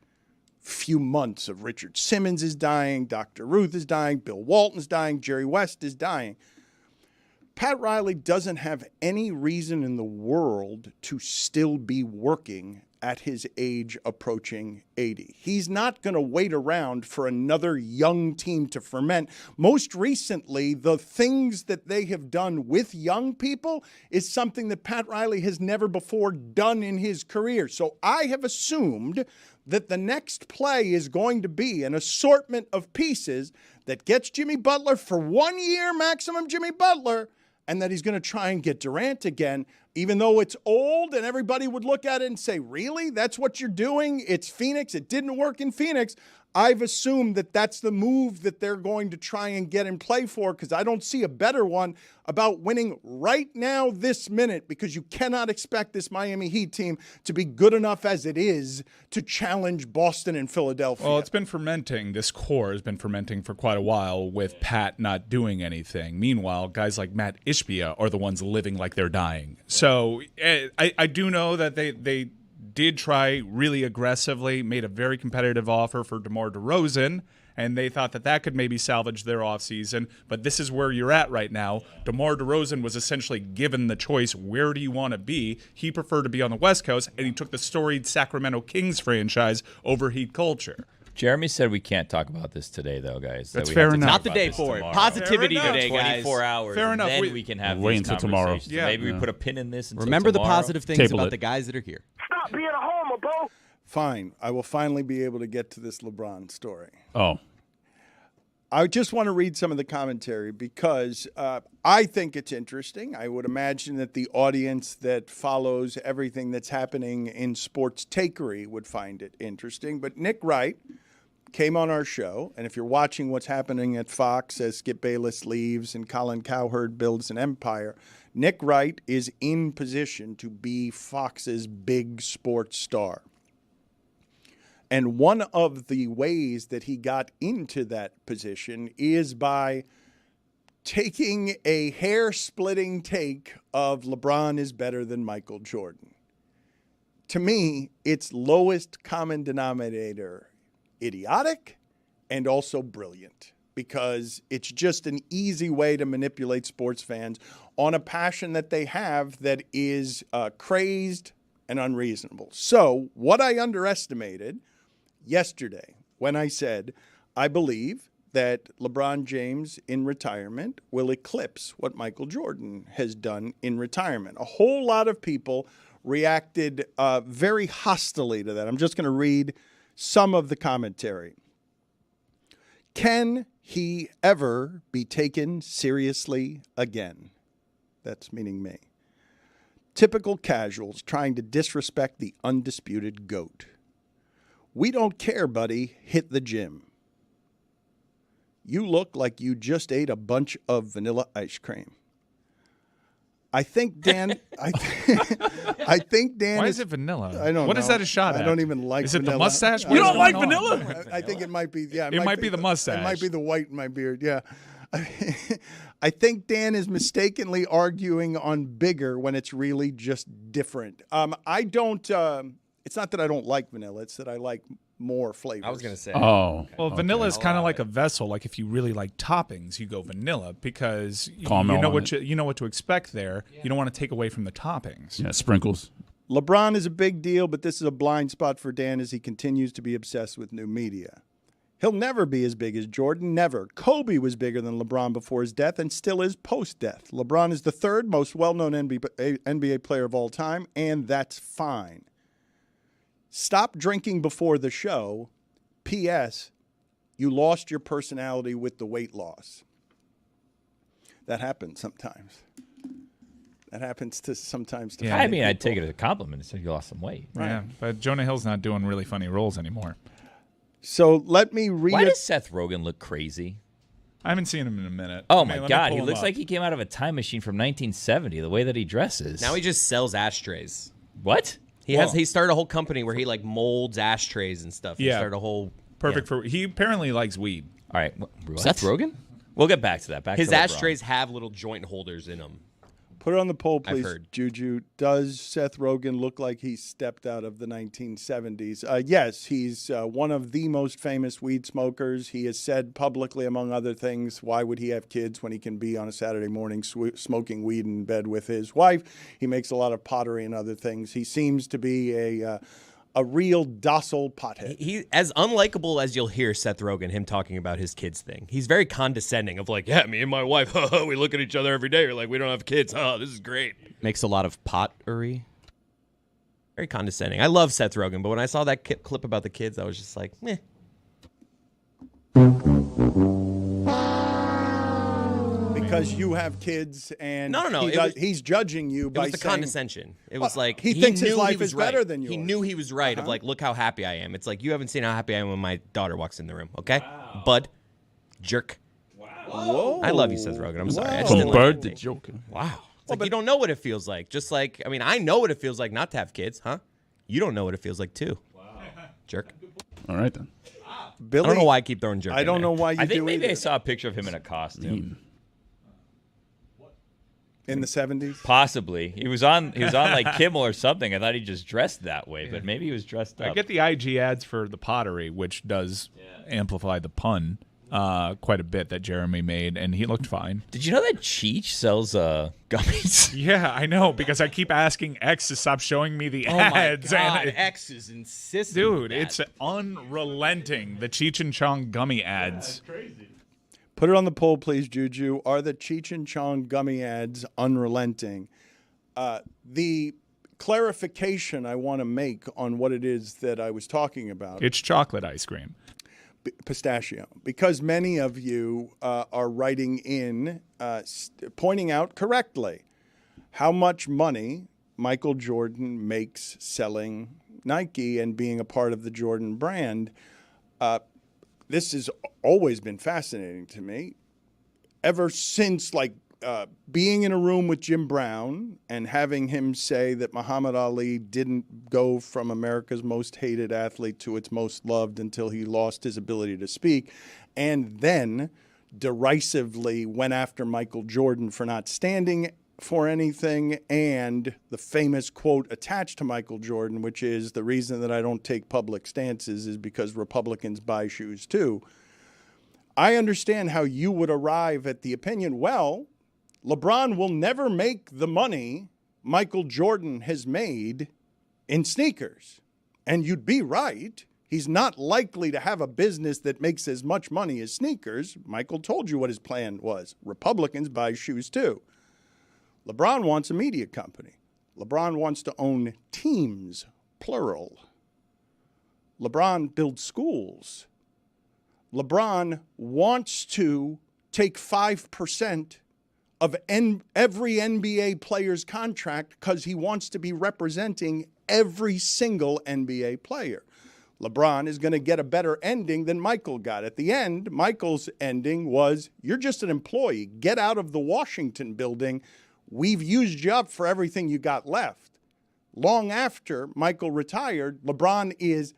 few months of Richard Simmons is dying, Dr. Ruth is dying, Bill Walton's dying, Jerry West is dying. Pat Riley doesn't have any reason in the world to still be working at his age approaching 80. He's not going to wait around for another young team to ferment. Most recently, the things that they have done with young people is something that Pat Riley has never before done in his career. So I have assumed that the next play is going to be an assortment of pieces that gets Jimmy Butler for 1 year maximum Jimmy Butler, and that he's going to try and get Durant again, even though it's old and everybody would look at it and say, really? That's what you're doing? It's Phoenix. It didn't work in Phoenix. I've assumed that that's the move that they're going to try and get in play for, because I don't see a better one about winning right now this minute, because you cannot expect this Miami Heat team to be good enough as it is to challenge Boston and Philadelphia. Well, it's been fermenting. This core has been fermenting for quite a while with Pat not doing anything. Meanwhile, guys like Matt Ishbia are the ones living like they're dying. So I do know that they did try really aggressively, made a very competitive offer for DeMar DeRozan, and they thought that could maybe salvage their offseason. But this is where you're at right now. DeMar DeRozan was essentially given the choice, where do you want to be? He preferred to be on the West Coast, and he took the storied Sacramento Kings franchise over Heat culture. Jeremy said we can't talk about this today, though, guys. That's we fair have to enough. talk Not the about day this for it. tomorrow. Positivity Fair enough. today, guys. 24 hours. Fair enough. Then we can have Wait these until tomorrow. conversations. Yeah. Maybe we put a pin in this until Remember the tomorrow. positive things Table about it. the guys that are here. Stop being a homer, Bo. Fine. I will finally be able to get to this LeBron story. Oh, I just want to read some of the commentary because I think it's interesting. I would imagine that the audience that follows everything that's happening in sports takery would find it interesting. But Nick Wright came on our show, and if you're watching what's happening at Fox as Skip Bayless leaves and Colin Cowherd builds an empire, Nick Wright is in position to be Fox's big sports star. And one of the ways that he got into that position is by taking a hair-splitting take of LeBron is better than Michael Jordan. To me, it's lowest common denominator idiotic and also brilliant, because it's just an easy way to manipulate sports fans on a passion that they have that is crazed and unreasonable. So what I underestimated yesterday when I said I believe that LeBron James in retirement will eclipse what Michael Jordan has done in retirement. A whole lot of people reacted very hostily to that. I'm just going to read some of the commentary. Can he ever be taken seriously again? That's meaning me. Typical casuals trying to disrespect the undisputed GOAT. We don't care, buddy. Hit the gym. You look like you just ate a bunch of vanilla ice cream. I think Dan. I think Dan. Why is it vanilla? I don't know. What is that a shot at? I don't even like. Is it vanilla. the mustache? I What is don't going like on? vanilla. I think it might be. Yeah, It might be the mustache. It might be the white in my beard. Yeah. I think Dan is mistakenly arguing on bigger when it's really just different. I don't. It's not that I don't like vanilla. It's that I like more flavors. I was going to say. oh. Well, vanilla is kind of like a vessel. Like if you really like toppings, you go vanilla because you Caramel know on what it. you know what to expect there. You don't want to take away from the toppings. Yeah, sprinkles. LeBron is a big deal, but this is a blind spot for Dan as he continues to be obsessed with new media. He'll never be as big as Jordan, never. Kobe was bigger than LeBron before his death and still is post-death. LeBron is the third most well-known NBA player of all time, and that's fine. Stop drinking before the show. P.S. You lost your personality with the weight loss. That happens sometimes. That happens sometimes to Yeah. I funny mean, I'd people. take it as a compliment. Said you lost some weight. Yeah, but Jonah Hill's not doing really funny roles anymore. So let me read Why it. does Seth Rogen look crazy? I haven't seen him in a minute. Oh I mean, my let me God, pull he him looks up. like he came out of a time machine from 1970. The way that he dresses. Now he just sells ashtrays. What? He started a whole company where he like molds ashtrays and stuff. He Yeah. started a whole perfect for. He apparently likes weed. All right, what? Seth Rogen. We'll get back to that. Back His to LeBron. ashtrays have little joint holders in them. Put it on the poll, I've please, heard. Juju. Does Seth Rogen look like he stepped out of the 1970s? Yes, he's one of the most famous weed smokers. He has said publicly, among other things, why would he have kids when he can be on a Saturday morning smoking weed in bed with his wife? He makes a lot of pottery and other things. He seems to be a real docile pothead. He as unlikable as you'll hear Seth Rogen, him talking about his kids thing. He's very condescending of like, yeah, me and my wife, we look at each other every day. We're like, we don't have kids. Oh, this is great. Makes a lot of pottery. Very condescending. I love Seth Rogen, but when I saw that clip about the kids, I was just like, meh. Because you have kids, and No. He's judging you by It was the saying, condescension. It was like he thinks his knew life he was is better right. than yours. He knew he was right. Of like, look how happy I am. It's like you haven't seen how happy I am when my daughter walks in the room. Okay, bud, jerk. Whoa. I love you, Seth Rogen. I'm sorry. I just From didn't bird like to that. joke. Wow. It's like you don't know what it feels like. Just like I know what it feels like not to have kids, huh? You don't know what it feels like too. Wow. Jerk. All right then. Billy, I don't know why I keep throwing jerk. I don't know why you I think do maybe either. I saw a picture of him in a costume. In the 70s? Possibly. He was on like Kimmel or something. I thought he just dressed that way, but maybe he was dressed up. I get the IG ads for the pottery, which does amplify the pun quite a bit that Jeremy made, and he looked fine. Did you know that Cheech sells gummies? Yeah, I know, because I keep asking X to stop showing me the Oh my ads. God, and X is insistent. dude, that. it's unrelenting. The Cheech and Chong gummy ads. Put it on the poll, please, Juju. Are the Cheech and Chong gummy ads unrelenting? The clarification I want to make on what it is that I was talking about. It's chocolate ice cream. Pistachio, because many of you are writing in, pointing out correctly how much money Michael Jordan makes selling Nike and being a part of the Jordan brand. This has always been fascinating to me. Ever since, being in a room with Jim Brown and having him say that Muhammad Ali didn't go from America's most hated athlete to its most loved until he lost his ability to speak, and then derisively went after Michael Jordan for not standing for anything, and the famous quote attached to Michael Jordan, which is, the reason that I don't take public stances is because Republicans buy shoes too. I understand how you would arrive at the opinion, well, LeBron will never make the money Michael Jordan has made in sneakers. And you'd be right. He's not likely to have a business that makes as much money as sneakers. Michael told you what his plan was. Republicans buy shoes too. LeBron wants a media company. LeBron wants to own teams, plural. LeBron builds schools. LeBron wants to take 5% of every NBA player's contract because he wants to be representing every single NBA player. LeBron is going to get a better ending than Michael got. At the end, Michael's ending was, you're just an employee. Get out of the Washington building. We've used you up for everything you got left. Long after Michael retired, LeBron is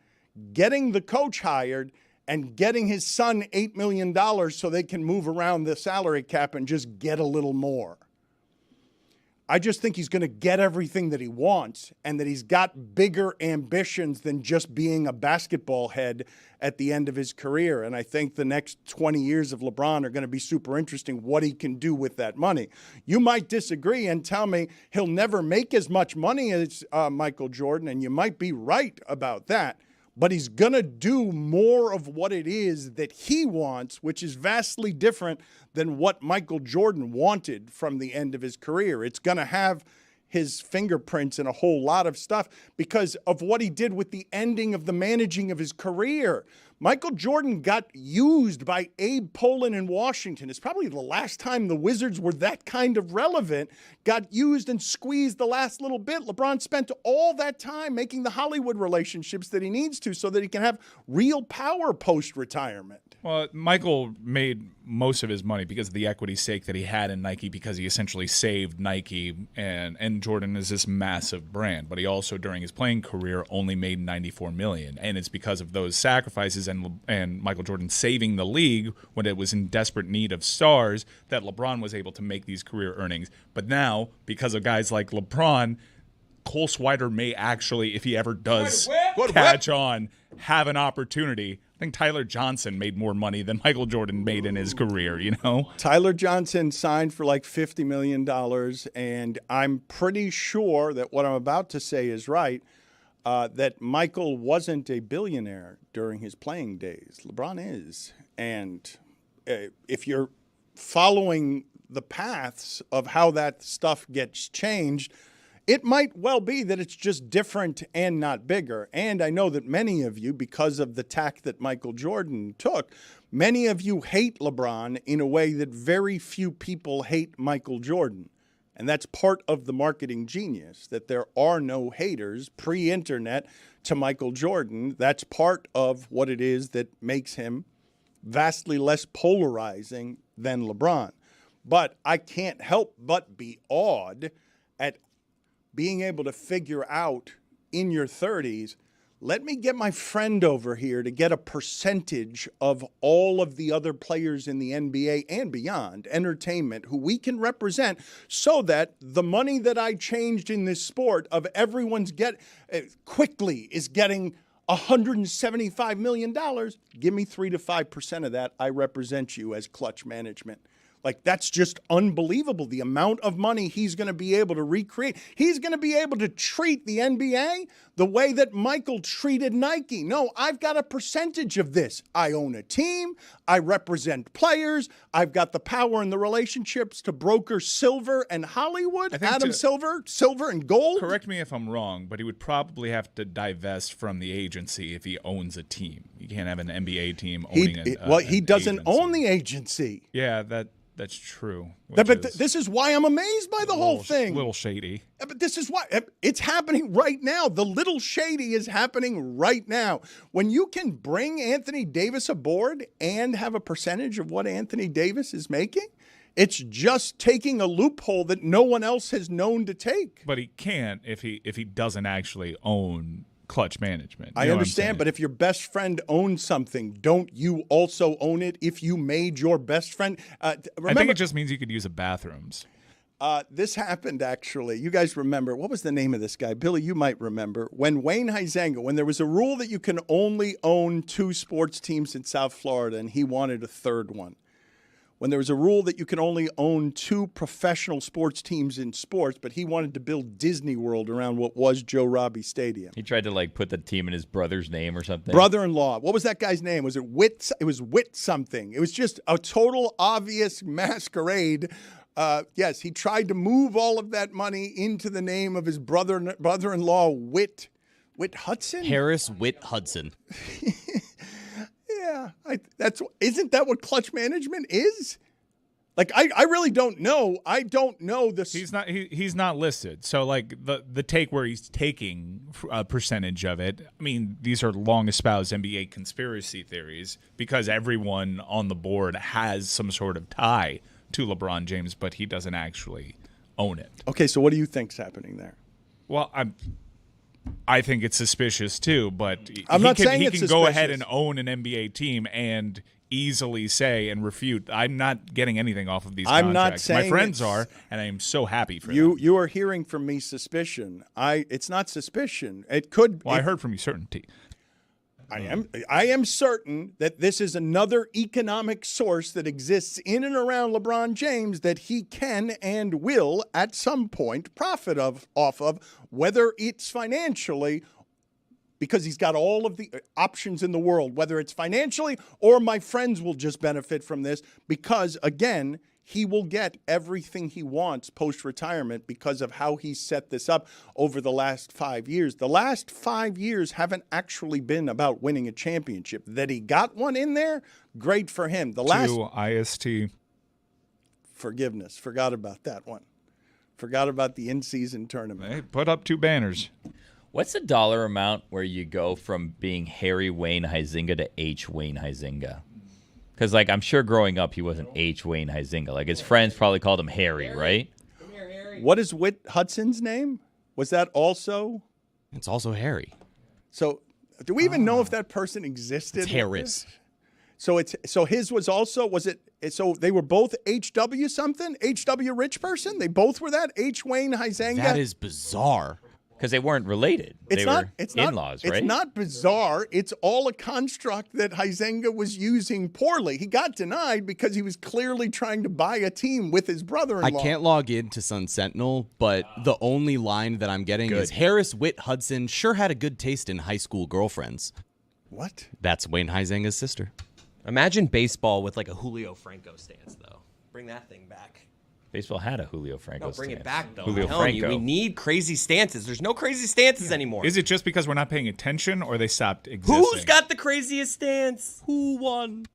getting the coach hired and getting his son $8 million so they can move around the salary cap and just get a little more. I just think he's going to get everything that he wants and that he's got bigger ambitions than just being a basketball head at the end of his career. And I think the next 20 years of LeBron are going to be super interesting, what he can do with that money. You might disagree and tell me he'll never make as much money as Michael Jordan, and you might be right about that. But he's going to do more of what it is that he wants, which is vastly different than what Michael Jordan wanted from the end of his career. It's going to have his fingerprints in a whole lot of stuff because of what he did with the ending of the managing of his career. Michael Jordan got used by Abe Pollin in Washington. It's probably the last time the Wizards were that kind of relevant. Got used and squeezed the last little bit. LeBron spent all that time making the Hollywood relationships that he needs to so that he can have real power post-retirement. Well, Michael made most of his money because of the equity stake that he had in Nike because he essentially saved Nike, and Jordan is this massive brand. But he also, during his playing career, only made $94 million. And it's because of those sacrifices and Michael Jordan saving the league when it was in desperate need of stars, that LeBron was able to make these career earnings. But now, because of guys like LeBron, Cole Swider may actually, if he ever does catch on, have an opportunity. I think Tyler Johnson made more money than Michael Jordan made in his career, you know? Tyler Johnson signed for like $50 million, and I'm pretty sure that what I'm about to say is right, that Michael wasn't a billionaire during his playing days. LeBron is. And if you're following the paths of how that stuff gets changed, it might well be that it's just different and not bigger. And I know that many of you, because of the tack that Michael Jordan took, many of you hate LeBron in a way that very few people hate Michael Jordan. And that's part of the marketing genius, that there are no haters pre-internet to Michael Jordan. That's part of what it is that makes him vastly less polarizing than LeBron. But I can't help but be awed at being able to figure out in your 30s, let me get my friend over here to get a percentage of all of the other players in the NBA and beyond, entertainment, who we can represent, so that the money that I changed in this sport of everyone's quickly is getting $175 million. Give me 3 to 5% of that. I represent you as Clutch Management. Like, that's just unbelievable, the amount of money he's going to be able to recreate. He's going to be able to treat the NBA the way that Michael treated Nike. No, I've got a percentage of this. I own a team. I represent players. I've got the power and the relationships to broker silver and Hollywood. Adam Silver and gold. Correct me if I'm wrong, but he would probably have to divest from the agency if he owns a team. You can't have an NBA team owning he doesn't own the agency. Yeah, that's true. But this is why I'm amazed by the whole thing. Little shady. But this is why it's happening right now. The little shady is happening right now. When you can bring Anthony Davis aboard and have a percentage of what Anthony Davis is making, it's just taking a loophole that no one else has known to take. But he can't if he doesn't actually own Clutch Management. I understand, but if your best friend owns something, don't you also own it if you made your best friend? I think it just means you could use the bathrooms. This happened, actually. You guys remember, what was the name of this guy? Billy, you might remember. When Wayne Huizenga, when there was a rule that you can only own 2 sports teams in South Florida, and he wanted a third one. When there was a rule that you can only own 2 professional sports teams in sports, but he wanted to build Disney World around what was Joe Robbie Stadium. He tried to put the team in his brother's name or something. Brother-in-law. What was that guy's name? Was it Witt? It was Witt something. It was just a total obvious masquerade. Yes, he tried to move all of that money into the name of his brother-in-law, Witt Hudson? Harris Witt Hudson. Yeah, isn't that what Clutch Management is? Like, I really don't know. I don't know this. He's not listed. So the take where he's taking a percentage of it. I mean, these are long espoused NBA conspiracy theories because everyone on the board has some sort of tie to LeBron James, but he doesn't actually own it. Okay, so what do you think's happening there? Well, I think it's suspicious too, but I'm not saying he it's can suspicious. go ahead and own an NBA team and easily say and refute, I'm not getting anything off of these contracts. I'm not saying my friends are, and I am so happy for you. them. You are hearing from me suspicion. It's not suspicion. It could. Well, I heard from you certainty. I am certain that this is another economic source that exists in and around LeBron James that he can and will at some point profit off of, whether it's financially, because he's got all of the options in the world, whether it's financially or my friends will just benefit from this because, again, he will get everything he wants post-retirement because of how he set this up over the last 5 years. The last 5 years haven't actually been about winning a championship. That he got one in there, great for him. The last IST. Forgiveness. Forgot about that one. Forgot about the in-season tournament. Hey, put up 2 banners. What's the dollar amount where you go from being Harry Wayne Huizenga to H. Wayne Huizenga? Because, I'm sure growing up he wasn't H. Wayne Huizenga. His friends probably called him Harry, right? Come here, Harry. What is Witt Hudson's name? Was that also? It's also Harry. So Do we even know if that person existed? It's Harris. So his was also, so they were both HW something? HW rich person? They both were that? H. Wayne Huizenga? That is bizarre. Because they weren't related. They were in-laws, right? It's not bizarre. It's all a construct that Huizenga was using poorly. He got denied because he was clearly trying to buy a team with his brother-in-law. I can't log into Sun Sentinel, but the only line that I'm getting is Harris Witt Hudson sure had a good taste in high school girlfriends. What? That's Wayne Huizenga's sister. Imagine baseball with like a Julio Franco stance, though. Bring that thing back. Baseball had a Julio Franco No, bring stance. it back, though. Julio I'm telling Franco. you, we need crazy stances. There's no crazy stances anymore. Is it just because we're not paying attention or they stopped existing? Who's got the craziest stance? Who won?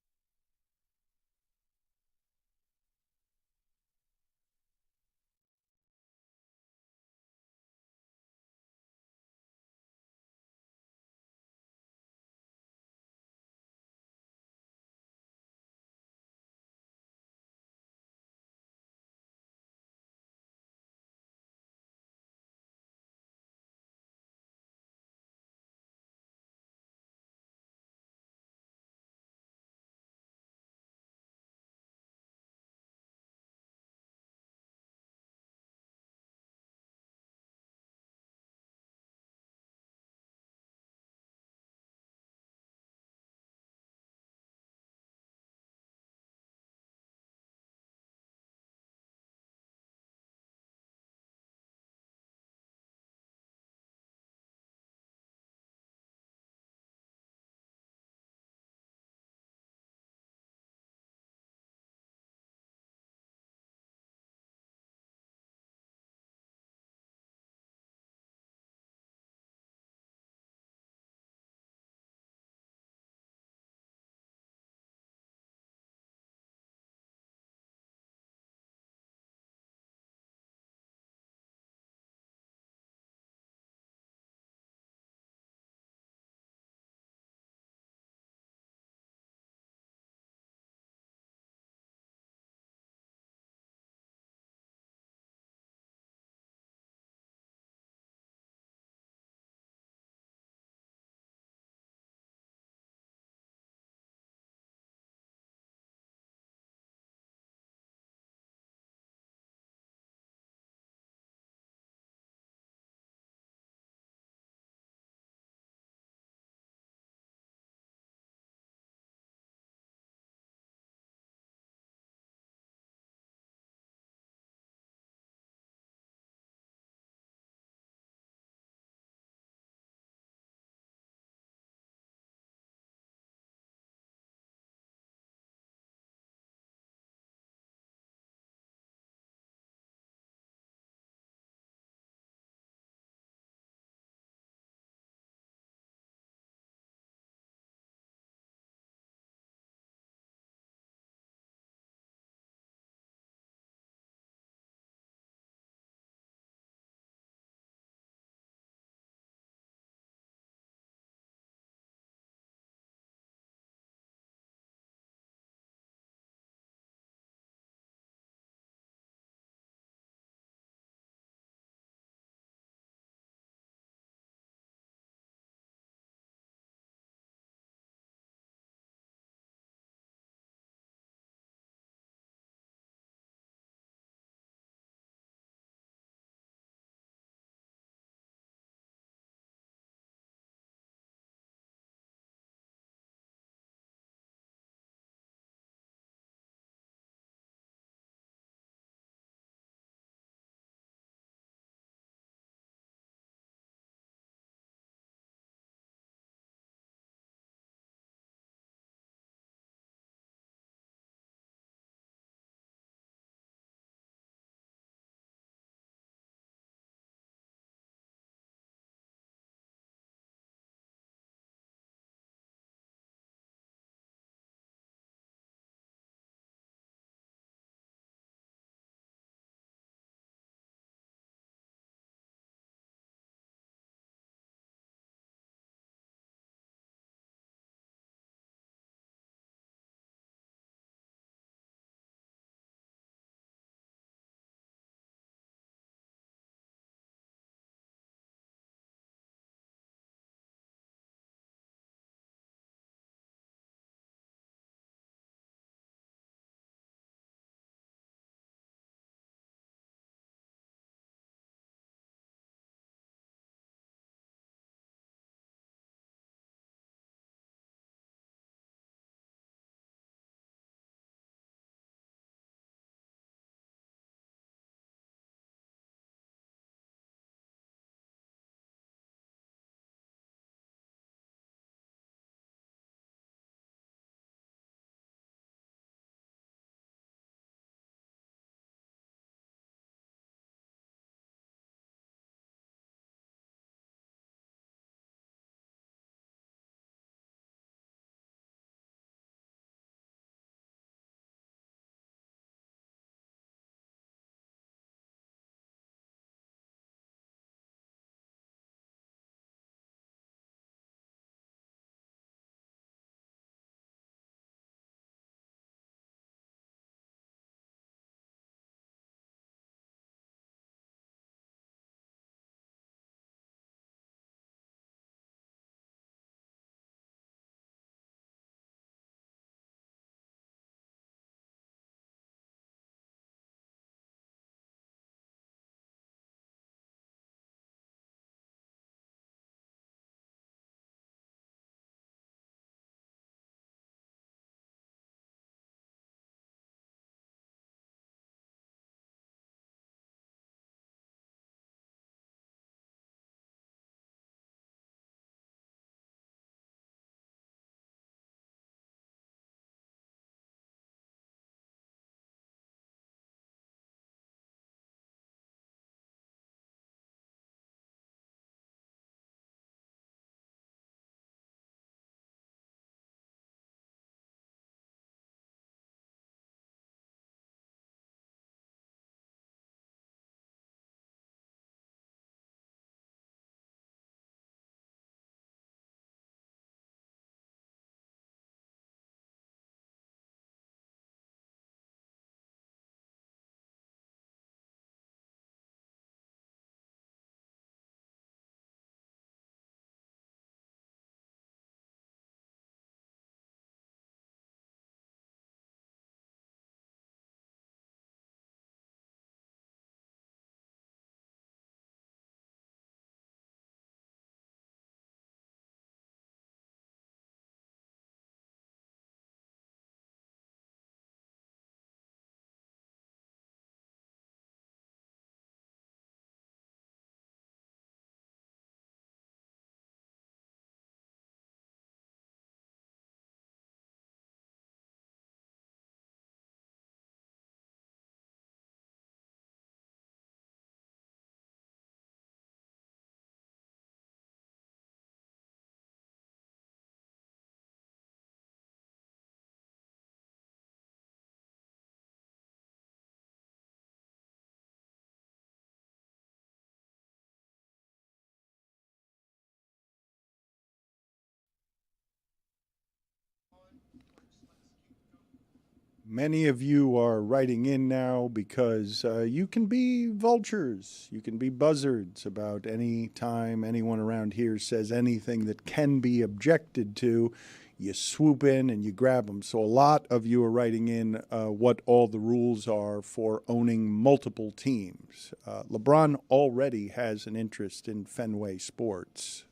Many of you are writing in now because you can be vultures. You can be buzzards about any time anyone around here says anything that can be objected to. You swoop in and you grab them. So a lot of you are writing in what all the rules are for owning multiple teams. LeBron already has an interest in Fenway sports.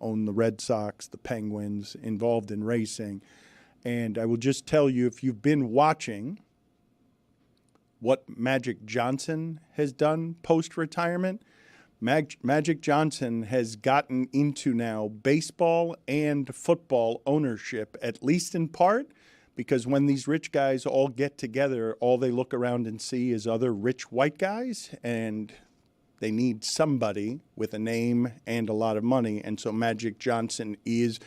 Own the Red Sox, the Penguins, involved in racing. And I will just tell you, if you've been watching what Magic Johnson has done post-retirement, Magic Johnson has gotten into now baseball and football ownership, at least in part, because when these rich guys all get together, all they look around and see is other rich white guys, and they need somebody with a name and a lot of money. And so Magic Johnson is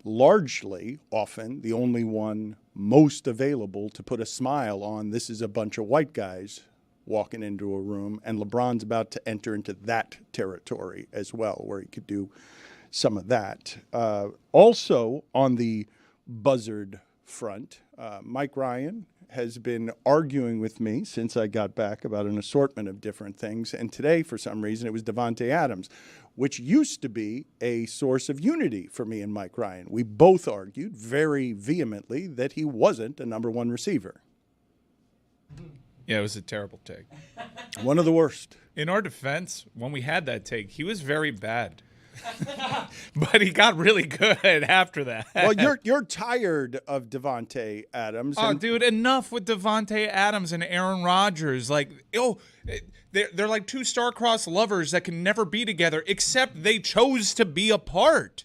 largely, often, the only one most available to put a smile on. This is a bunch of white guys walking into a room, and LeBron's about to enter into that territory as well, where he could do some of that. Also, on the buzzard front, Mike Ryan has been arguing with me since I got back about an assortment of different things, and today, for some reason, it was Davante Adams, which used to be a source of unity for me and Mike Ryan. We both argued very vehemently that he wasn't a number one receiver. Yeah, it was a terrible take. One of the worst. In our defense, when we had that take, he was very bad. But he got really good after that. Well, you're tired of Davante Adams. Oh, dude, enough with Davante Adams and Aaron Rodgers. They're like two star-crossed lovers that can never be together, except they chose to be apart.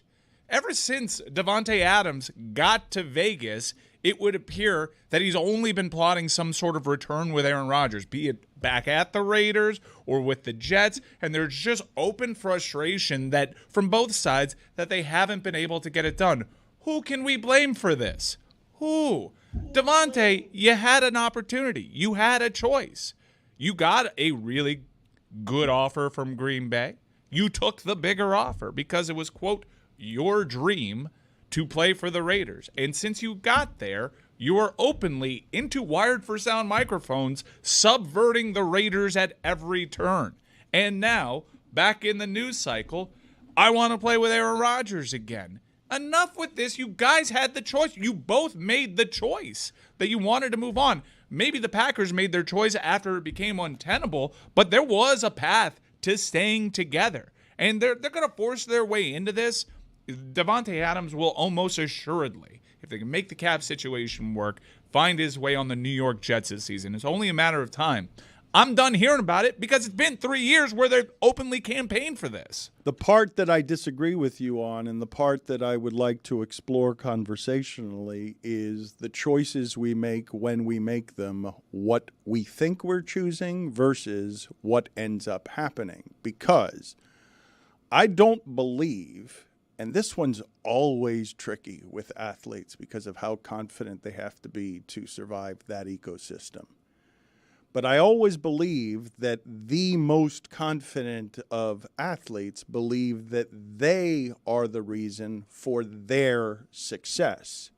Ever since Davante Adams got to Vegas, it would appear that he's only been plotting some sort of return with Aaron Rodgers, be it back at the Raiders or with the Jets, and there's just open frustration that from both sides that they haven't been able to get it done. Who can we blame for this? Who? Davante, you had an opportunity. You had a choice. You got a really good offer from Green Bay. You took the bigger offer because it was, quote, your dream to play for the Raiders. And since you got there, you are openly into wired for sound microphones, subverting the Raiders at every turn. And now, back in the news cycle, I want to play with Aaron Rodgers again. Enough with this. You guys had the choice. You both made the choice that you wanted to move on. Maybe the Packers made their choice after it became untenable, but there was a path to staying together. And they're going to force their way into this. Davante Adams will almost assuredly, if they can make the cap situation work, find his way on the New York Jets this season. It's only a matter of time. I'm done hearing about it because it's been 3 years where they've openly campaigned for this. The part that I disagree with you on and the part that I would like to explore conversationally is the choices we make when we make them, what we think we're choosing versus what ends up happening. Because I don't believe, and this one's always tricky with athletes because of how confident they have to be to survive that ecosystem. But I always believe that the most confident of athletes believe that they are the reason for their success.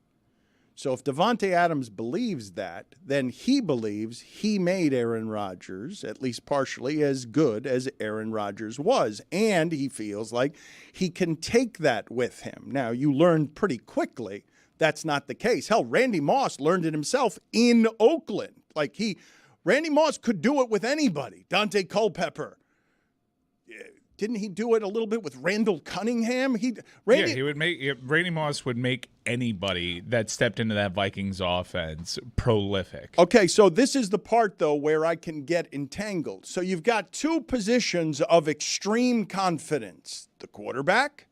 So if Davante Adams believes that, then he believes he made Aaron Rodgers, at least partially, as good as Aaron Rodgers was. And he feels like he can take that with him. Now, you learn pretty quickly that's not the case. Hell, Randy Moss learned it himself in Oakland. Randy Moss could do it with anybody. Dante Culpepper. Didn't he do it a little bit with Randall Cunningham? Randy Moss would make anybody that stepped into that Vikings offense prolific. Okay, so this is the part, though, where I can get entangled. So you've got two positions of extreme confidence. The quarterback,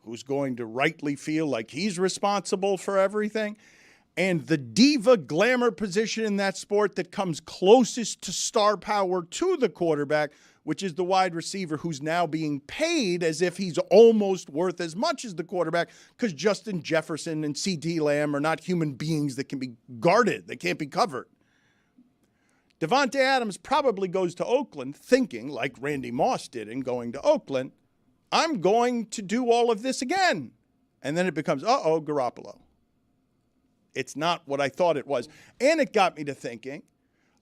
who's going to rightly feel like he's responsible for everything, and the diva glamour position in that sport that comes closest to star power to the quarterback, which is the wide receiver who's now being paid as if he's almost worth as much as the quarterback because Justin Jefferson and CeeDee Lamb are not human beings that can be guarded. They can't be covered. Davante Adams probably goes to Oakland thinking, like Randy Moss did in going to Oakland, I'm going to do all of this again. And then it becomes, Garoppolo. It's not what I thought it was. And it got me to thinking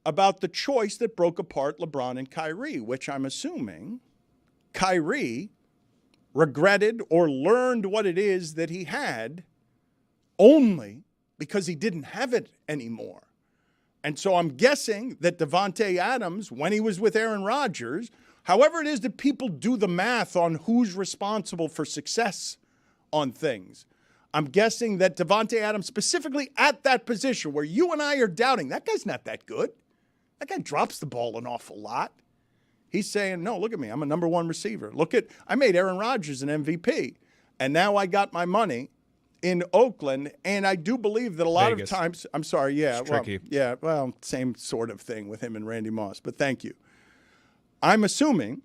about the choice that broke apart LeBron and Kyrie, which I'm assuming Kyrie regretted or learned what it is that he had only because he didn't have it anymore. And so I'm guessing that Davante Adams, when he was with Aaron Rodgers, however it is that people do the math on who's responsible for success on things, I'm guessing that Davante Adams, specifically at that position where you and I are doubting, that guy's not that good. That guy drops the ball an awful lot. He's saying, no, look at me. I'm a number one receiver. I made Aaron Rodgers an MVP. And now I got my money in Oakland. And I do believe that a lot Vegas. of times, I'm sorry, yeah. It's tricky. Same sort of thing with him and Randy Moss. But thank you. I'm assuming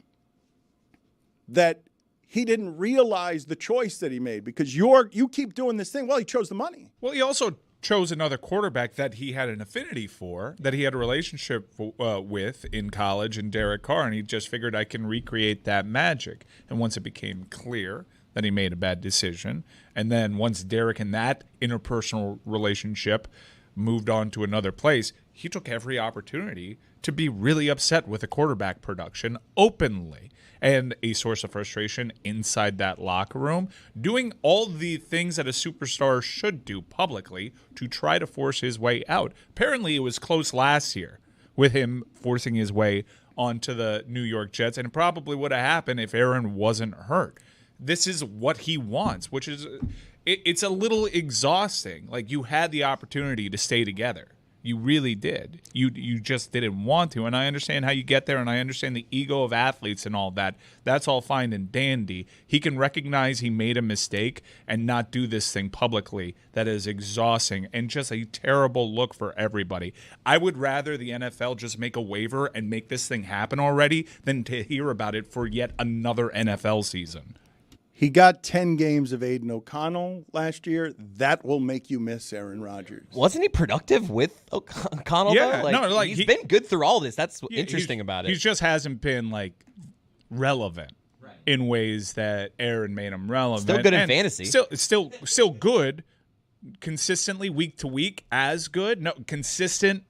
that he didn't realize the choice that he made because you keep doing this thing. Well, he chose the money. Well, he also chose another quarterback that he had an affinity for, that he had a relationship with in college, in Derek Carr, and he just figured I can recreate that magic. And once it became clear that he made a bad decision, and then once Derek and that interpersonal relationship moved on to another place, he took every opportunity to be really upset with the quarterback production openly. And a source of frustration inside that locker room, doing all the things that a superstar should do publicly to try to force his way out. Apparently, it was close last year with him forcing his way onto the New York Jets, and it probably would have happened if Aaron wasn't hurt. This is what he wants, which is it's a little exhausting. Like, you had the opportunity to stay together. You really did. You just didn't want to. And I understand how you get there, and I understand the ego of athletes and all that. That's all fine and dandy. He can recognize he made a mistake and not do this thing publicly. That is exhausting and just a terrible look for everybody. I would rather the NFL just make a waiver and make this thing happen already than to hear about it for yet another NFL season. He got 10 games of Aiden O'Connell last year. That will make you miss Aaron Rodgers. Wasn't he productive with O'Connell, Yeah, though? no, like, he's been good through all this. That's interesting about He it. just hasn't been, like, relevant in ways that Aaron made him relevant. Still good in And fantasy. Still good consistently week to week, as good. No, consistent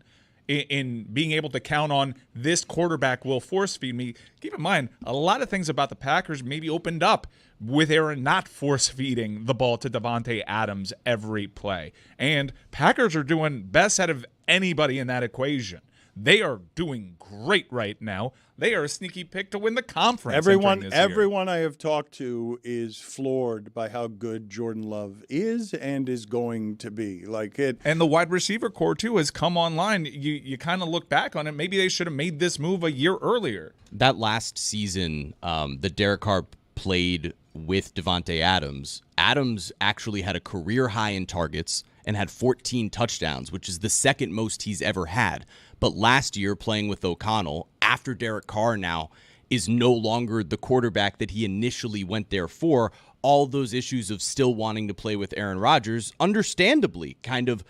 in being able to count on this quarterback will force feed me. Keep in mind, a lot of things about the Packers maybe opened up with Aaron not force feeding the ball to Davante Adams every play. And Packers are doing best out of anybody in that equation. They are doing great right now. They are a sneaky pick to win the conference. Everyone I have talked to is floored by how good Jordan Love is and is going to be. And the wide receiver core too has come online. You kind of look back on it. Maybe they should have made this move a year earlier. That last season, the Derek Carr played with Davante Adams. Adams actually had a career high in targets and had 14 touchdowns, which is the second most he's ever had. But last year, playing with O'Connell, after Derek Carr now is no longer the quarterback that he initially went there for, all those issues of still wanting to play with Aaron Rodgers, understandably, kind of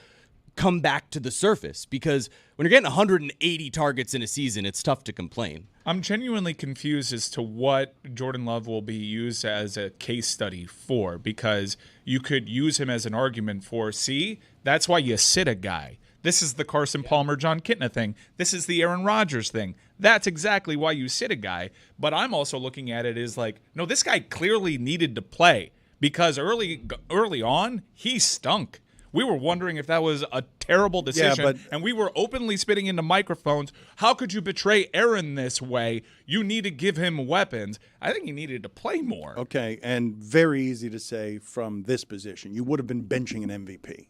come back to the surface. Because when you're getting 180 targets in a season, it's tough to complain. I'm genuinely confused as to what Jordan Love will be used as a case study for, because you could use him as an argument for, see, that's why you sit a guy. This is the Carson Palmer, John Kitna thing. This is the Aaron Rodgers thing. That's exactly why you sit a guy. But I'm also looking at it as like, no, this guy clearly needed to play because early on, he stunk. We were wondering if that was a terrible decision, and we were openly spitting into microphones. How could you betray Aaron this way? You need to give him weapons. I think he needed to play more. Okay, and very easy to say from this position. You would have been benching an MVP.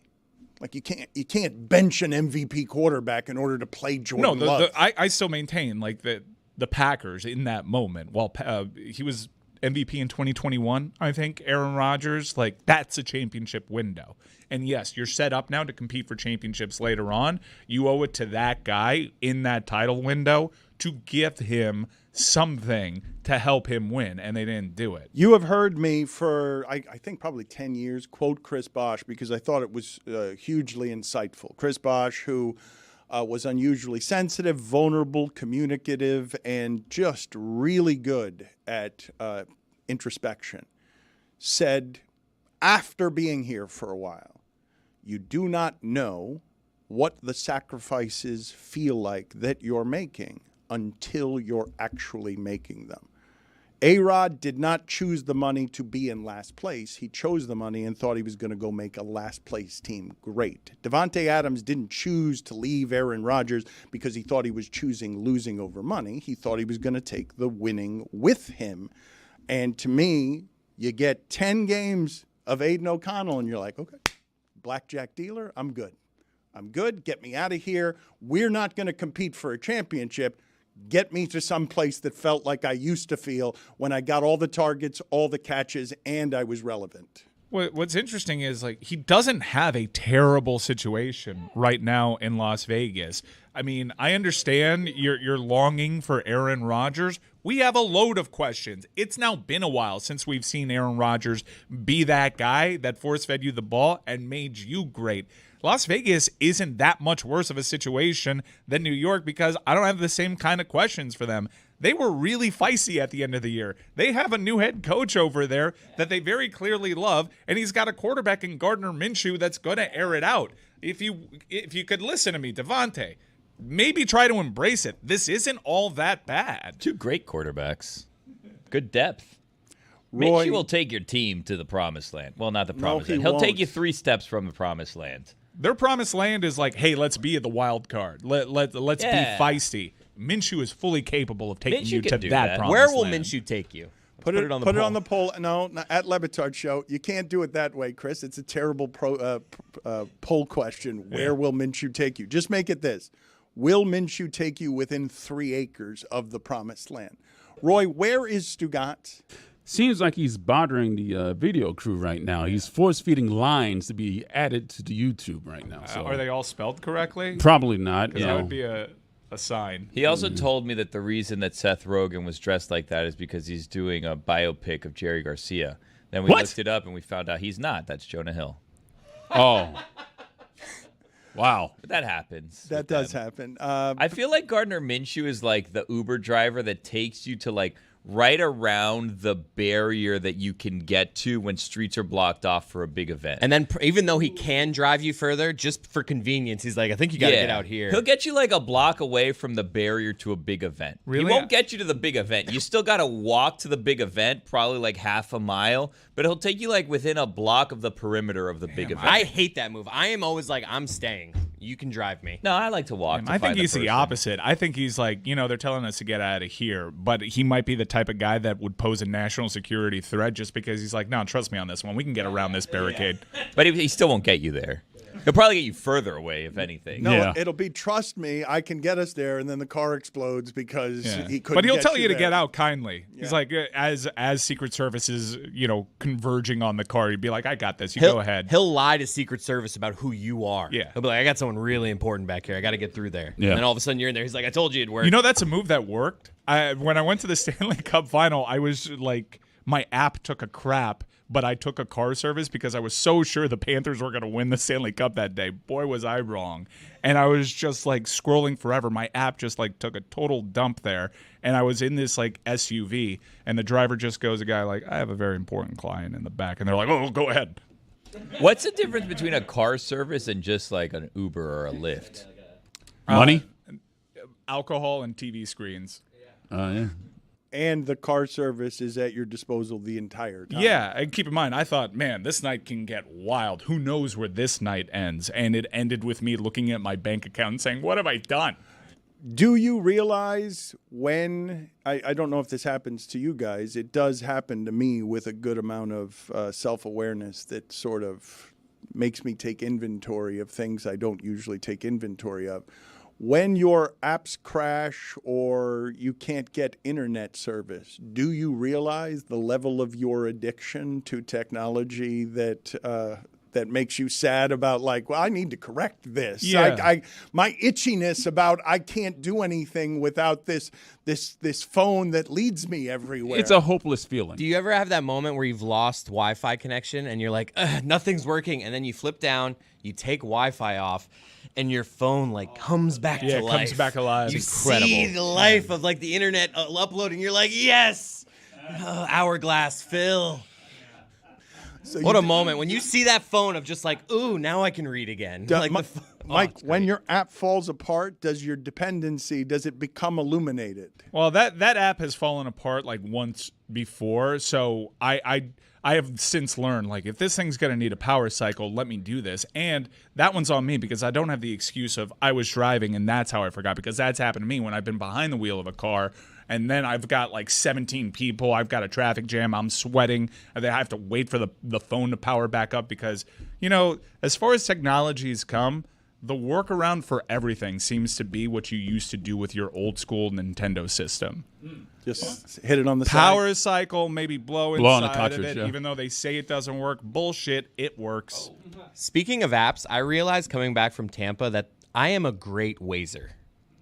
Like you can't bench an MVP quarterback in order to play Jordan Love. I still maintain like the Packers in that moment. While he was MVP in 2021, I think Aaron Rodgers, like that's a championship window. And yes, you're set up now to compete for championships later on. You owe it to that guy in that title window to give him something to help him win, and they didn't do it. You have heard me for, I think, probably 10 years quote Chris Bosh because I thought it was hugely insightful. Chris Bosh, who was unusually sensitive, vulnerable, communicative, and just really good at introspection, said after being here for a while, You do not know what the sacrifices feel like that you're making until you're actually making them. A-Rod did not choose the money to be in last place. He chose the money and thought he was going to go make a last place team great. Davante Adams didn't choose to leave Aaron Rodgers because he thought he was choosing losing over money. He thought he was going to take the winning with him. And to me, you get 10 games of Aiden O'Connell and you're like, okay, blackjack dealer, I'm good. I'm good. Get me out of here. We're not going to compete for a championship. Get me to some place that felt like I used to feel when I got all the targets, all the catches, and I was relevant. What's interesting is, like, he doesn't have a terrible situation right now in Las Vegas. I mean, I understand you're longing for Aaron Rodgers. We have a load of questions. It's now been a while since we've seen Aaron Rodgers be that guy that force-fed you the ball and made you great. Las Vegas isn't that much worse of a situation than New York because I don't have the same kind of questions for them. They were really feisty at the end of the year. They have a new head coach over there that they very clearly love, and he's got a quarterback in Gardner Minshew that's going to air it out. If you could listen to me, Davante, maybe try to embrace it. This isn't all that bad. Two great quarterbacks. Good depth. Roy, Minshew will take your team to the promised land. Well, not the promised land. he He'll take won't. you 3 steps from the promised land. Their promised land is like, hey, let's be the wild card. Let's Yeah. be feisty. Minshew is fully capable of taking Minshew you can to do that that. promised Where will land. Minshew take you? Put it on the poll. No, at Le Batard Show. You can't do it that way, Chris. It's a terrible poll question. Where will Minshew take you? Just make it this. Will Minshew take you within 3 acres of the promised land? Roy, where is Stugotz? Seems like he's bothering the video crew right now. He's force-feeding lines to be added to the YouTube right now. So Are they all spelled correctly? probably not. Because that would be a sign. He also told me that the reason that Seth Rogen was dressed like that is because he's doing a biopic of Jerry Garcia. Then we What? looked it up and we found out he's not. That's Jonah Hill. Oh. Wow. But that happens. That with does them. happen. I feel like Gardner Minshew is like the Uber driver that takes you to like right around the barrier that you can get to when streets are blocked off for a big event. And then even though he can drive you further, just for convenience, he's like, I think you got to get out here. He'll get you like a block away from the barrier to a big event. Really? He won't get you to the big event. You still got to walk to the big event, probably like half a mile, but he'll take you like within a block of the perimeter of the big event. I hate that move. I am always like, I'm staying. You can drive me. No, I like to walk. To I think find he's the person. opposite. I think he's like, they're telling us to get out of here, but he might be the type of guy that would pose a national security threat just because he's like, no, trust me on this one. We can get around this barricade. But he still won't get you there. He'll probably get you further away, if anything. No, Yeah. it'll be trust me, I can get us there, and then the car explodes because Yeah. he couldn't. But he'll get tell you to there. get out kindly. He's like, as Secret Service is, converging on the car, he'd be like, I got this. You go ahead. He'll lie to Secret Service about who you are. Yeah. He'll be like, I got someone really important back here. I got to get through there. Yeah. And then all of a sudden you're in there. He's like, I told you it'd work. That's a move that worked. When I went to the Stanley Cup final, I was like, my app took a crap, but I took a car service because I was so sure the Panthers were going to win the Stanley Cup that day. Boy, was I wrong. And I was just like scrolling forever. My app just like took a total dump there. And I was in this like SUV, and the driver just goes, a guy like, I have a very important client in the back. And they're like, oh, go ahead. What's the difference between a car service and just like an Uber or a Lyft? Money? Alcohol and TV screens. Yeah. And the car service is at your disposal the entire time. Yeah, and keep in mind, I thought, man, this night can get wild. Who knows where this night ends? And it ended with me looking at my bank account and saying, what have I done? Do you realize when, I don't know if this happens to you guys, it does happen to me with a good amount of self-awareness that sort of makes me take inventory of things I don't usually take inventory of. When your apps crash or you can't get internet service, do you realize the level of your addiction to technology that makes you sad about like, well, I need to correct this. Yeah. My itchiness about I can't do anything without this phone that leads me everywhere. It's a hopeless feeling. Do you ever have that moment where you've lost Wi-Fi connection and you're like, nothing's working, and then you flip down, you take Wi-Fi off, and your phone like comes back to it life. comes back alive. You It's see the life of like the internet uploading. You're like, yes, hourglass fill. What a moment when you see that phone of just like, ooh, now I can read again. Like Mike, when your app falls apart, does your dependency, does it become illuminated? Well, that app has fallen apart like once before, so I have since learned, like, if this thing's going to need a power cycle, let me do this. And that one's on me because I don't have the excuse of I was driving and that's how I forgot, because that's happened to me when I've been behind the wheel of a car and then I've got like 17 people, I've got a traffic jam, I'm sweating, and then I have to wait for the phone to power back up because, as far as technologies come, the workaround for everything seems to be what you used to do with your old school Nintendo system. Just hit it on the power side. cycle, maybe blow on the inside cartridge, of it, yeah. even though they say it doesn't work. Bullshit, it works. Speaking of apps, I realized coming back from Tampa that I am a great Wazer.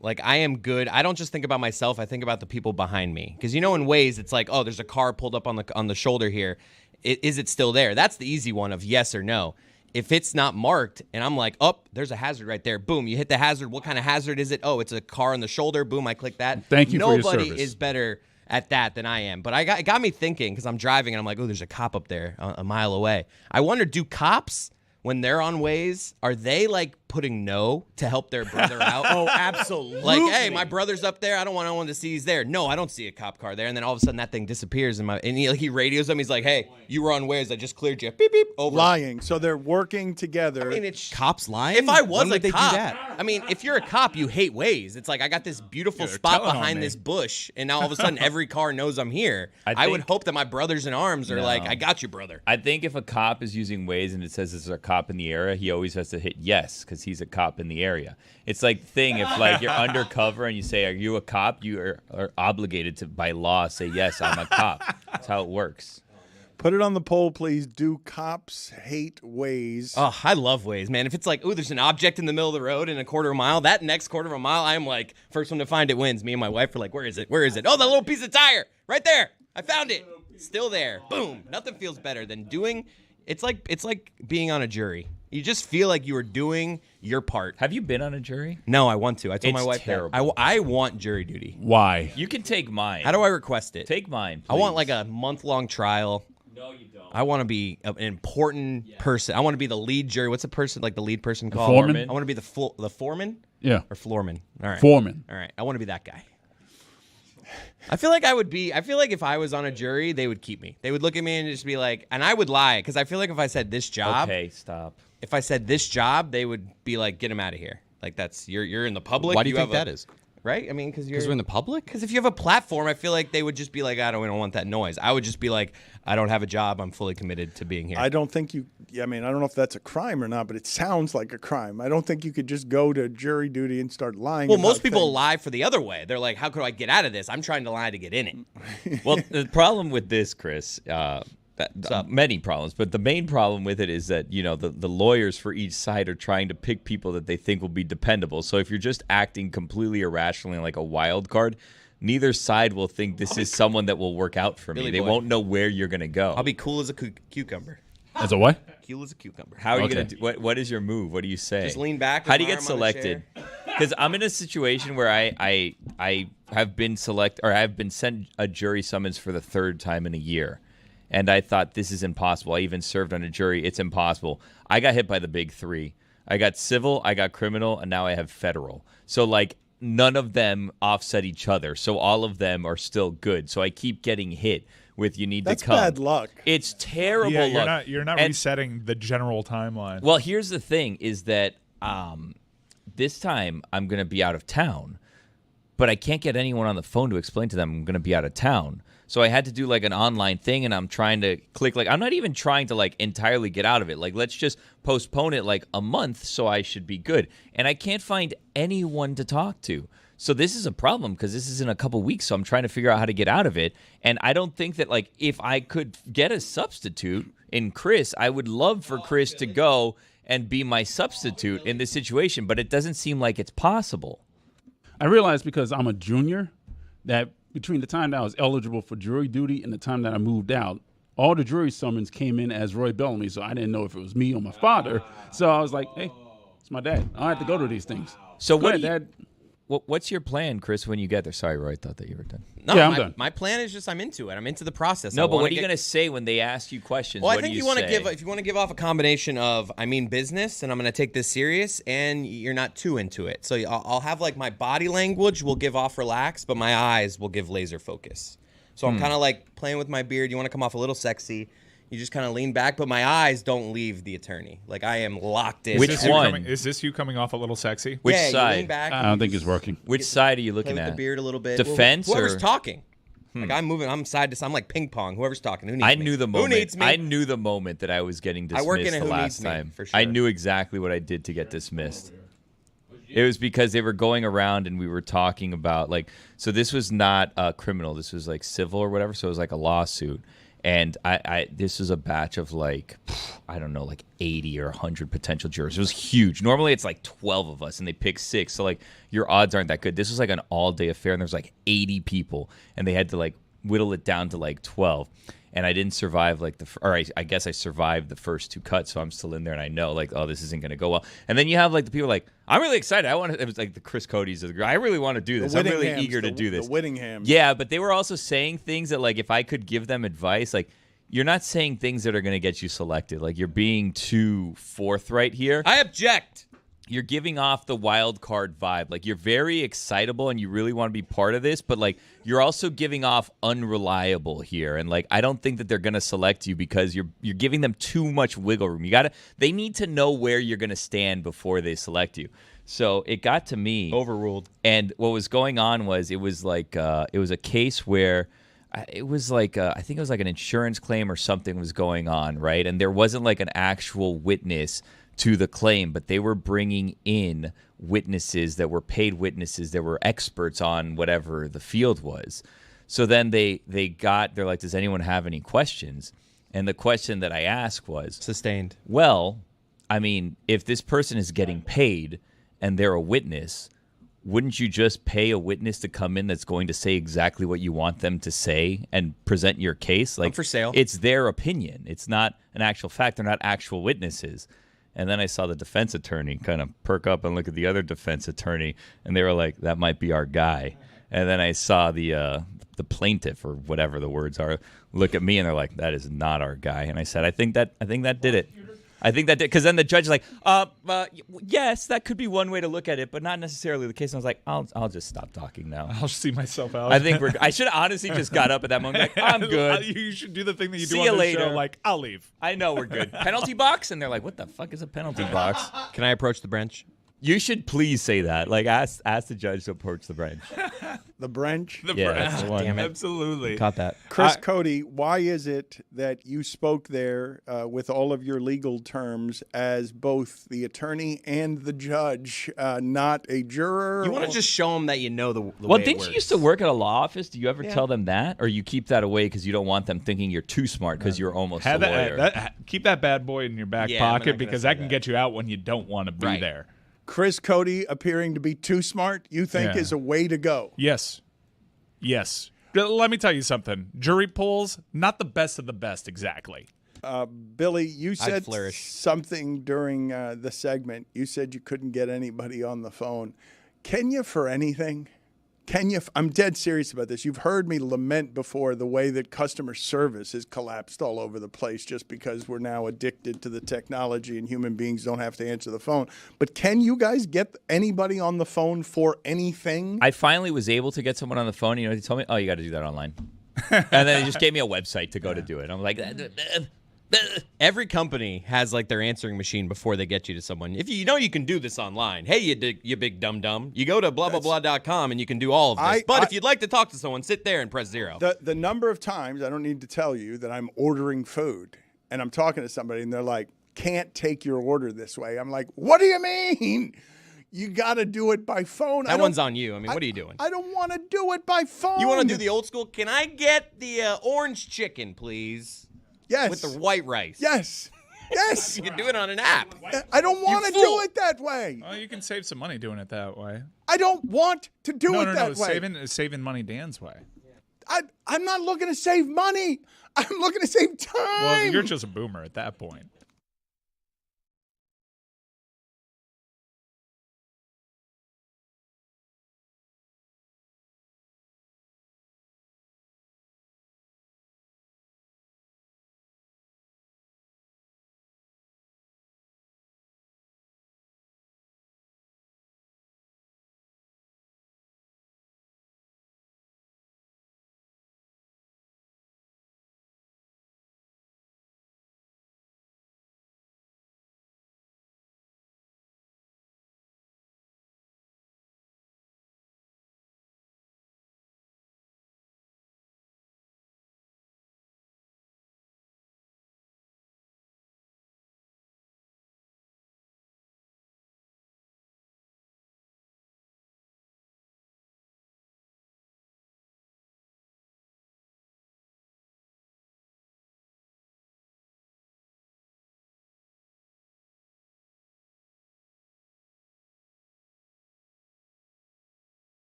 Like, I am good. I don't just think about myself. I think about the people behind me. Because, in Waze, it's like, oh, there's a car pulled up on the shoulder here. Is it still there? That's the easy one of yes or no. If it's not marked and I'm like, oh, there's a hazard right there. Boom, you hit the hazard. What kind of hazard is it? Oh, it's a car on the shoulder. Boom, I click that. Thank you for your Nobody service. is better at that than I am. But it got me thinking because I'm driving and I'm like, oh, there's a cop up there a mile away. I wonder, do cops, when they're on Waze, are they like putting no to help their brother out? Oh, absolutely. Like, hey, my brother's up there. I don't want anyone to see he's there. No, I don't see a cop car there. And then all of a sudden that thing disappears. And he radios them. He's like, hey, you were on Waze. I just cleared you. Beep, beep, over. Lying. So they're working together. I mean, it's Cops lying? If I was When a would they cop, do that? I mean, if you're a cop, you hate Waze. It's like I got this beautiful You're spot telling on behind me. this bush, and now all of a sudden every car knows I'm here. I would think- hope that my brothers in arms are like, No. I got you, brother. I think if a cop is using Waze and it says there's a cop in the area, he always has to hit yes because he's a cop in the area. It's like the thing, if like you're undercover and you say, are you a cop? You are obligated to, by law, say, yes, I'm a cop. That's how it works. Put it on the poll, please. Do cops hate Waze? Oh, I love Waze, man. If it's like, ooh, there's an object in the middle of the road in a quarter of a mile, that next quarter of a mile, I'm like, first one to find it wins. Me and my wife are like, where is it? Where is it? Oh, that little piece of tire right there. I found it. Still there. Boom. Nothing feels better than doing. It's like being on a jury. You just feel like you are doing your part. Have you been on a jury? No, I want to. I told my It's wife terrible. that. I want jury duty. Why? You can take mine. How do I request it? Take mine, I want please. like a month-long trial. No, you don't. I want to be an important person. I want to be the lead jury. What's the person, like the lead person called? foreman? I want to be the foreman Yeah. or floorman. All right. Foreman. All right. I want to be that guy. I feel like if I was on a jury, they would keep me. They would look at me and just be like, and I would lie because I feel like if I said this job, Okay, stop. if I said this job, they would be like, get him out of here. Like that's you're in the public. Why do you think have that a- is? Right? I mean, because Because we're in the public? Because if you have a platform, I feel like they would just be like, we don't want that noise. I would just be like, I don't have a job. I'm fully committed to being here. I don't think you. I mean, I don't know if that's a crime or not, but it sounds like a crime. I don't think you could just go to jury duty and start lying. Well, about most people things. lie for the other way. They're like, how could I get out of this? I'm trying to lie to get in it. Well, the problem with this, Chris, many problems, but the main problem with it is that, the lawyers for each side are trying to pick people that they think will be dependable. So if you're just acting completely irrationally like a wild card, neither side will think this is someone that will work out for me. Billy They boy. won't know where you're going to go. I'll be cool as a cucumber. As a what? Cool as a cucumber. How are you Okay. going to do what is your move? What do you say? Just lean back with How do you my get arm on the selected? Because I'm in a situation where I have been I've been sent a jury summons for the third time in a year. And I thought, this is impossible. I even served on a jury. It's impossible. I got hit by the big three. I got civil, I got criminal, and now I have federal. So, none of them offset each other. So all of them are still good. So I keep getting hit with you need That's to come. bad luck. It's terrible Yeah, luck. you're not And- resetting the general timeline. Well, here's the thing is that this time I'm going to be out of town, but I can't get anyone on the phone to explain to them I'm going to be out of town. So I had to do an online thing, and I'm trying to click I'm not even trying to entirely get out of it. Let's just postpone it a month so I should be good. And I can't find anyone to talk to. So this is a problem because this is in a couple weeks. So I'm trying to figure out how to get out of it. And I don't think that if I could get a substitute in Chris, I would love for Chris to go and be my substitute in this situation. But it doesn't seem like it's possible. I realized because I'm a junior that between the time that I was eligible for jury duty and the time that I moved out, all the jury summons came in as Roy Bellamy, so I didn't know if it was me or my father. So I was like, hey, it's my dad. I don't have to go to these things. So Go what ahead, do you, Dad. what's your plan, Chris, when you get there? Sorry, Roy, I thought that you were done. No, Yeah, I'm done. My plan is just I'm into it. I'm into the process. No, but what are you going to say when they ask you questions? Well, I What think do you want to say? if you want to give off a combination of I mean business and I'm going to take this serious and you're not too into it. So I'll have like my body language will give off relax, but my eyes will give laser focus. So I'm kind of like playing with my beard. You want to come off a little sexy. You just kind of lean back, but my eyes don't leave the attorney. Like I am locked in. Which one? Is this you coming off a little sexy? Which yeah, You side? lean back, I don't think it's working. Which side are you play looking with at? the beard a little bit. Defense Whoever's or- talking. Like I'm moving. I'm side to side. I'm like ping pong. Whoever's talking. Who needs I me? knew the moment. Who needs me? I knew the moment that I was getting dismissed I work in a the Who last Needs Me, time. for I sure. knew exactly what I did to get dismissed. It was because they were going around and we were talking about so this was not criminal. This was like civil or whatever. So it was like a lawsuit. And this was a batch of I don't know, 80 or 100 potential jurors. It was huge. Normally it's like 12 of us and they pick 6. So your odds aren't that good. This was like an all day affair and there was 80 people and they had to whittle it down to 12. And I didn't survive I guess I survived the first 2 cuts, so I'm still in there, and I know this isn't going to go well. And then you have the people I'm really excited. It was the Chris Cody's of the group. I really want to do this. I'm really eager to do this. The Whittinghams. Yeah, but they were also saying things that if I could give them advice, you're not saying things that are going to get you selected. You're being too forthright here. I object. You're giving off the wild card vibe. You're very excitable and you really want to be part of this, but you're also giving off unreliable here. And I don't think that they're going to select you because you're giving them too much wiggle room. They need to know where you're going to stand before they select you. So it got to me. Overruled. And what was going on was it was it was a case where it was I think it was an insurance claim or something was going on, right? And there wasn't an actual witness to the claim, but they were bringing in witnesses that were paid witnesses that were experts on whatever the field was. So then they're like, does anyone have any questions? And the question that I asked was, Sustained. well, I mean, if this person is getting paid and they're a witness, wouldn't you just pay a witness to come in that's going to say exactly what you want them to say and present your case? I'm for sale. It's their opinion. It's not an actual fact. They're not actual witnesses. And then I saw the defense attorney kind of perk up and look at the other defense attorney, and they were like, that might be our guy. And then I saw the plaintiff, or whatever the words are, look at me, and they're like, that is not our guy. And I said, I think that did it. I think that did, because then the judge is like, yes, that could be one way to look at it, but not necessarily the case. And I was like, I'll just stop talking now. I'll see myself out. I think I should honestly just got up at that moment. I'm good. You should do the thing that you See do you on the later. show. I'll leave. I know we're good. Penalty box? And they're like, what the fuck is a penalty box? Can I approach the bench? You should please say that. Ask the judge to approach the bench. The branch. Yeah, that's the one. Damn it. Absolutely. Caught that. Chris Cody, why is it that you spoke there with all of your legal terms as both the attorney and the judge, not a juror? You want to just show them that you know the Well, way it didn't you works. used to work at a law office? Do you ever tell them that? Or you keep that away because you don't want them thinking you're too smart because you're almost a lawyer? Keep that bad boy in your back Yeah, I'm not pocket gonna because say that can that. get you out when you don't want to be Right. there. Chris Cody appearing to be too smart, you think Yeah. is a way to go? Yes. Let me tell you something. Jury polls, not the best of the best, exactly. Billy, you said flourish. something during the segment. You said you couldn't get anybody on the phone. Can you for anything? I'm dead serious about this. You've heard me lament before the way that customer service has collapsed all over the place just because we're now addicted to the technology and human beings don't have to answer the phone. But can you guys get anybody on the phone for anything? I finally was able to get someone on the phone. You know what he told me? Oh, you got to do that online. And then he just gave me a website to go to do it. I'm like, Every company has their answering machine before they get you to someone. If you know you can do this online, hey, you big dum-dum, you go to blah, blah, blah.com and you can do all of this. But if you'd like to talk to someone, sit there and press 0. The number of times, I don't need to tell you, that I'm ordering food and I'm talking to somebody and they're like, can't take your order this way. I'm like, what do you mean? You got to do it by phone. That one's on you. I mean, what are you doing? I don't want to do it by phone. You want to do the old school? Can I get the orange chicken, please? Yes. With the white rice. Yes. Yes. You can do it on an app. I don't want to do it that way. Oh, you can save some money doing it that way. I don't want to do it that way. Saving money Dan's way. I'm not looking to save money. I'm looking to save time. Well, you're just a boomer at that point.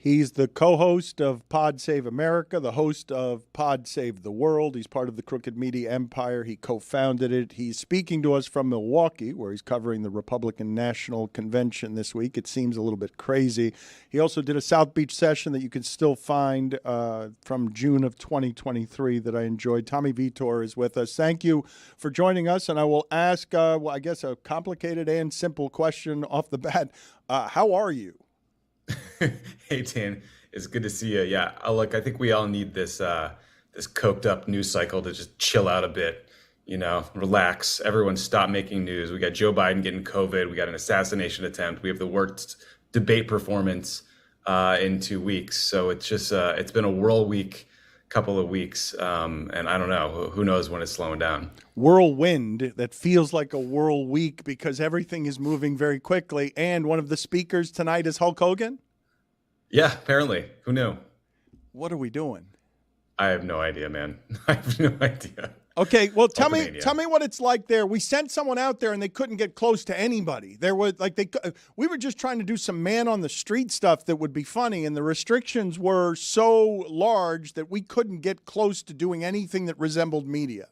He's the co-host of Pod Save America, the host of Pod Save the World. He's part of the Crooked Media Empire. He co-founded it. He's speaking to us from Milwaukee, where he's covering the Republican National Convention this week. It seems a little bit crazy. He also did a South Beach session that you can still find from June of 2023 that I enjoyed. Tommy Vitor is with us. Thank you for joining us, and I will ask, I guess, a complicated and simple question off the bat. How are you? Hey, Dan, it's good to see you. Yeah, look, I think we all need this this coked up news cycle to just chill out a bit, relax. Everyone stop making news. We got Joe Biden getting COVID. We got an assassination attempt. We have the worst debate performance in 2 weeks. So it's just, it's been a whirlwind couple of weeks. And I don't know, who knows when it's slowing down. Whirlwind that feels like a whirl week because everything is moving very quickly. And one of the speakers tonight is Hulk Hogan. Yeah, apparently. Who knew? What are we doing? I have no idea, man. I have no idea. Okay, well, tell me what it's like there. We sent someone out there and they couldn't get close to anybody. There was we were just trying to do some man on the street stuff that would be funny, and the restrictions were so large that we couldn't get close to doing anything that resembled media.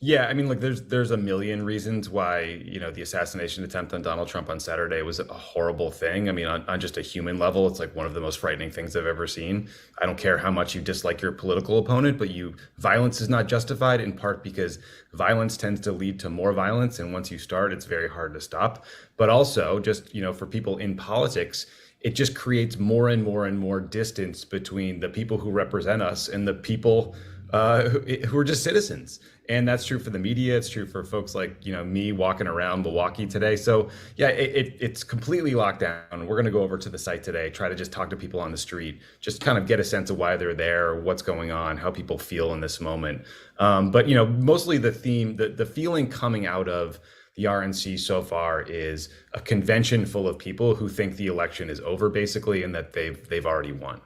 Yeah, I mean, look, there's a million reasons why, the assassination attempt on Donald Trump on Saturday was a horrible thing. I mean, on just a human level, it's like one of the most frightening things I've ever seen. I don't care how much you dislike your political opponent, but violence is not justified, in part because violence tends to lead to more violence. And once you start, it's very hard to stop. But also just, for people in politics, it just creates more and more and more distance between the people who represent us and the people who are just citizens. And that's true for the media. It's true for folks like, me walking around Milwaukee today. So yeah, it's completely locked down. We're going to go over to the site today, try to just talk to people on the street, just kind of get a sense of why they're there, what's going on, how people feel in this moment. But, mostly the theme, the feeling coming out of the RNC so far is a convention full of people who think the election is over, basically, and that they've already won.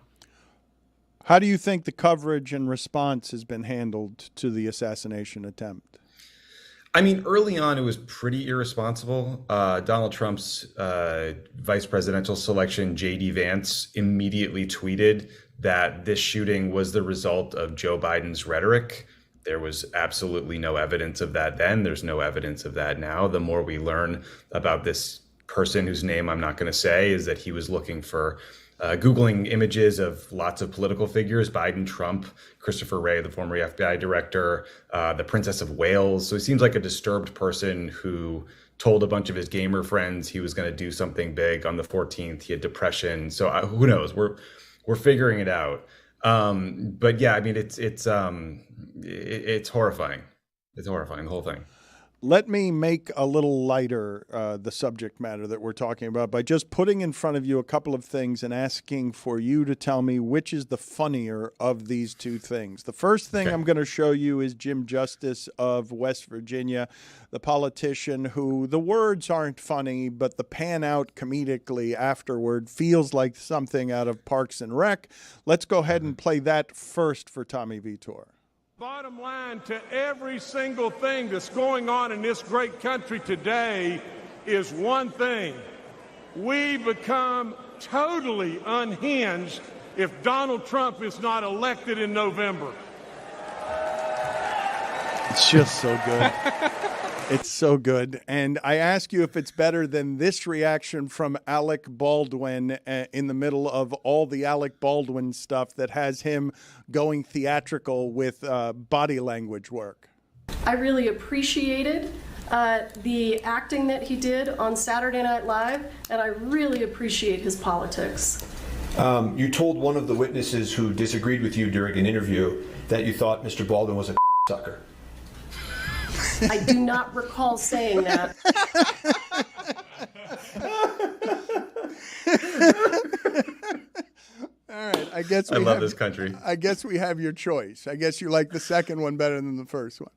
How do you think the coverage and response has been handled to the assassination attempt? I mean, early on, it was pretty irresponsible. Donald Trump's vice presidential selection, J.D. Vance, immediately tweeted that this shooting was the result of Joe Biden's rhetoric. There was absolutely no evidence of that then. There's no evidence of that now. The more we learn about this person whose name I'm not going to say is that he was looking for Googling images of lots of political figures, Biden, Trump, Christopher Wray, the former FBI director, the Princess of Wales. So he seems like a disturbed person who told a bunch of his gamer friends he was going to do something big on the 14th. He had depression. So who knows? We're figuring it out. But yeah, I mean, it's horrifying. It's horrifying, the whole thing. Let me make a little lighter the subject matter that we're talking about by just putting in front of you a couple of things and asking for you to tell me which is the funnier of these two things. The first thing I'm going to show you is Jim Justice of West Virginia, the politician who the words aren't funny, but the pan out comedically afterward feels like something out of Parks and Rec. Let's go ahead and play that first for Tommy Vitor. Bottom line to every single thing that's going on in this great country today is one thing. We become totally unhinged if Donald Trump is not elected in November. It's just so good. It's so good. And I ask you if it's better than this reaction from Alec Baldwin in the middle of all the Alec Baldwin stuff that has him going theatrical with body language work. I really appreciated the acting that he did on Saturday Night Live, and I really appreciate his politics. You told one of the witnesses who disagreed with you during an interview that you thought Mr. Baldwin was a sucker. I do not recall saying that. All right, I guess I love this country. I guess we have your choice. I guess you like the second one better than the first one.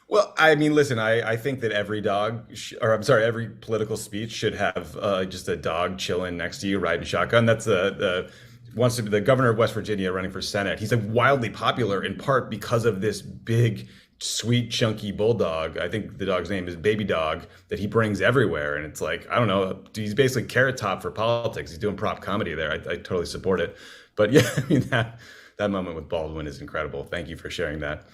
Well, I mean, listen, I think that every every political speech should have just a dog chilling next to you riding shotgun. That's the wants to be the governor of West Virginia running for Senate. He's like wildly popular in part because of this big sweet, chunky bulldog. I think the dog's name is Baby Dog, that he brings everywhere. And it's like, I don't know, he's basically Carrot Top for politics. He's doing prop comedy there. I totally support it. But yeah, I mean, that moment with Baldwin is incredible. Thank you for sharing that.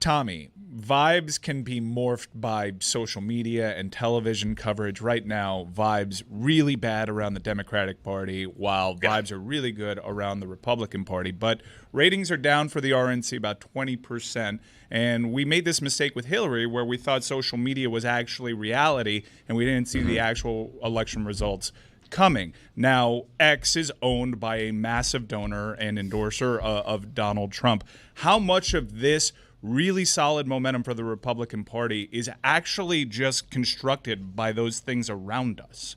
Tommy, vibes can be morphed by social media and television coverage. Right now, vibes really bad around the Democratic Party, while vibes are really good around the Republican Party. But ratings are down for the RNC about 20%. And we made this mistake with Hillary where we thought social media was actually reality, and we didn't see the actual election results coming. Now, X is owned by a massive donor and endorser of Donald Trump. How much of this really solid momentum for the Republican Party is actually just constructed by those things around us?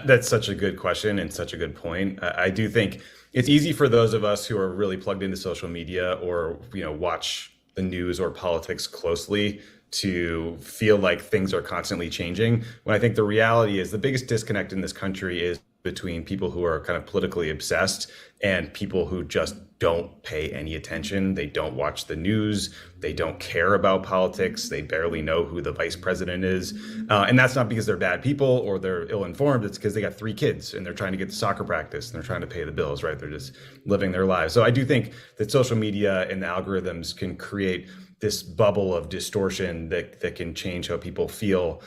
That's such a good question and such a good point. I do think it's easy for those of us who are really plugged into social media or, watch the news or politics closely to feel like things are constantly changing, when I think the reality is the biggest disconnect in this country is between people who are kind of politically obsessed and people who just don't pay any attention. They don't watch the news. They don't care about politics. They barely know who the vice president is. And that's not because they're bad people or they're ill-informed. It's because they got 3 kids and they're trying to get to soccer practice and they're trying to pay the bills, right? They're just living their lives. So I do think that social media and the algorithms can create this bubble of distortion that can change how people feel.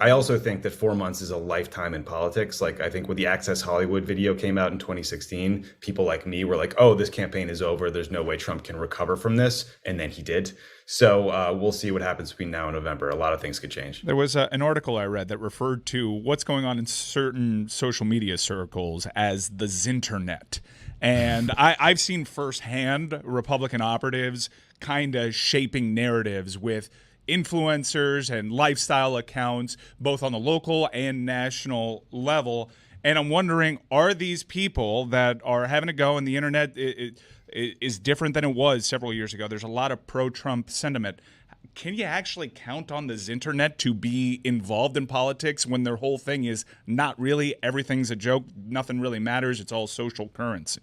I also think that 4 months is a lifetime in politics. Like, I think when the Access Hollywood video came out in 2016, people like me were like, oh, this campaign is over. There's no way Trump can recover from this. And then he did. So we'll see what happens between now and November. A lot of things could change. There was an article I read that referred to what's going on in certain social media circles as the Zinternet. And I've seen firsthand Republican operatives kind of shaping narratives with influencers and lifestyle accounts, both on the local and national level. And I'm wondering, are these people that are having a go in the internet is different than it was several years ago? There's a lot of pro-Trump sentiment. Can you actually count on the Zinternet to be involved in politics when their whole thing is not really, everything's a joke, nothing really matters, it's all social currency?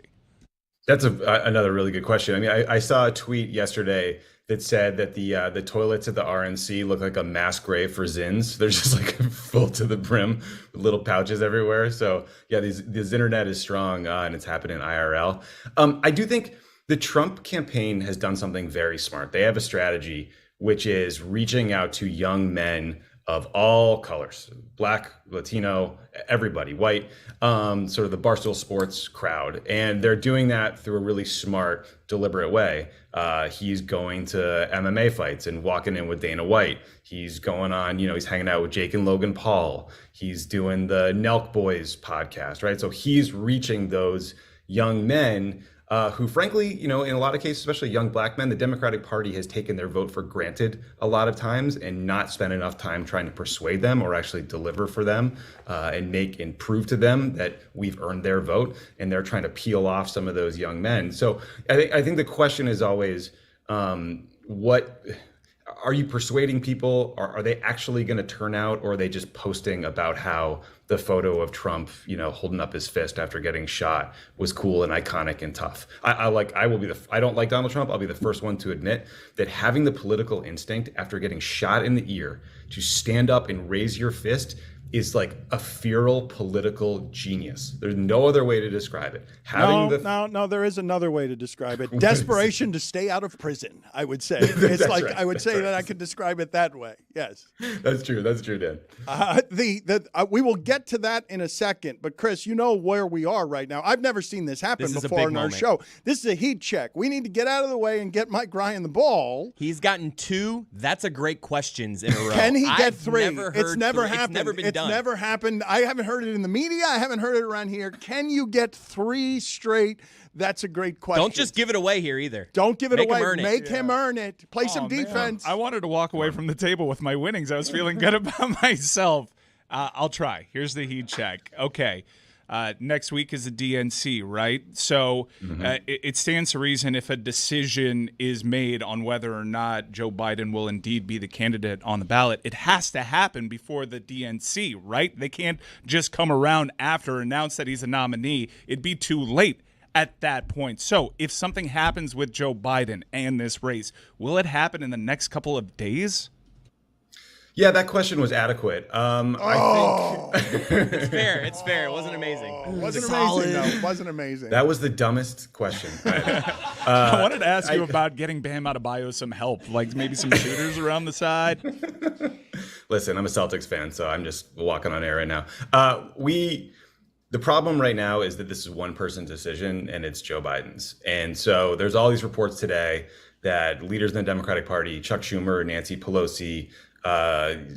That's another really good question. I mean, I saw a tweet yesterday that said that the toilets at the RNC look like a mass grave for Zins. They're just like full to the brim with little pouches everywhere. So yeah, the internet is strong and it's happening IRL. I do think the Trump campaign has done something very smart. They have a strategy which is reaching out to young men of all colors, Black, Latino, everybody, white, sort of the Barstool Sports crowd. And they're doing that through a really smart, deliberate way. He's going to MMA fights and walking in with Dana White. He's going on, he's hanging out with Jake and Logan Paul. He's doing the Nelk Boys podcast, right? So he's reaching those young men who, frankly, in a lot of cases, especially young Black men, the Democratic Party has taken their vote for granted a lot of times and not spent enough time trying to persuade them or actually deliver for them and prove to them that we've earned their vote. And they're trying to peel off some of those young men. So I think the question is always, what are you persuading people? Are they actually going to turn out, or are they just posting about how the photo of Trump, holding up his fist after getting shot was cool and iconic and tough? I don't like Donald Trump. I'll be the first one to admit that having the political instinct after getting shot in the ear to stand up and raise your fist is like a feral political genius. There's no other way to describe it. No, there is another way to describe it. Desperation to stay out of prison, I would say. It's like, right. I would say that I could describe it that way. Yes. That's true, Dan. We will get to that in a second, but Chris, you know where we are right now. I've never seen this happen before in our show. This is a heat check. We need to get out of the way and get Mike Ryan the ball. He's gotten 2 That's a Great questions in a row. Can he get 3? It's never happened. It's never been done. Never happened. I haven't heard it in the media. I haven't heard it around here. Can you get 3 straight? That's a great question. Don't just give it away here either. Don't give it away. Make him earn it. Play some defense. I wanted to walk away from the table with my winnings. I was feeling good about myself. I'll try. Here's the heat check. Okay. Next week is the DNC, right? So it stands to reason if a decision is made on whether or not Joe Biden will indeed be the candidate on the ballot, it has to happen before the DNC, right? They can't just come around after, announce that he's a nominee. It'd be too late. at that point. So if something happens with Joe Biden and this race, will it happen in the next couple of days? Yeah, that question was adequate. I think It's fair. It's fair. It wasn't amazing. Wasn't amazing, though. It wasn't amazing. that was the dumbest question. I wanted to ask you about getting Bam Adebayo some help, like maybe some shooters around the side. Listen, I'm a Celtics fan, so I'm just walking on air right now. The problem right now is that this is one person's decision, and it's Joe Biden's. And so there's all these reports today that leaders in the Democratic Party, Chuck Schumer, Nancy Pelosi,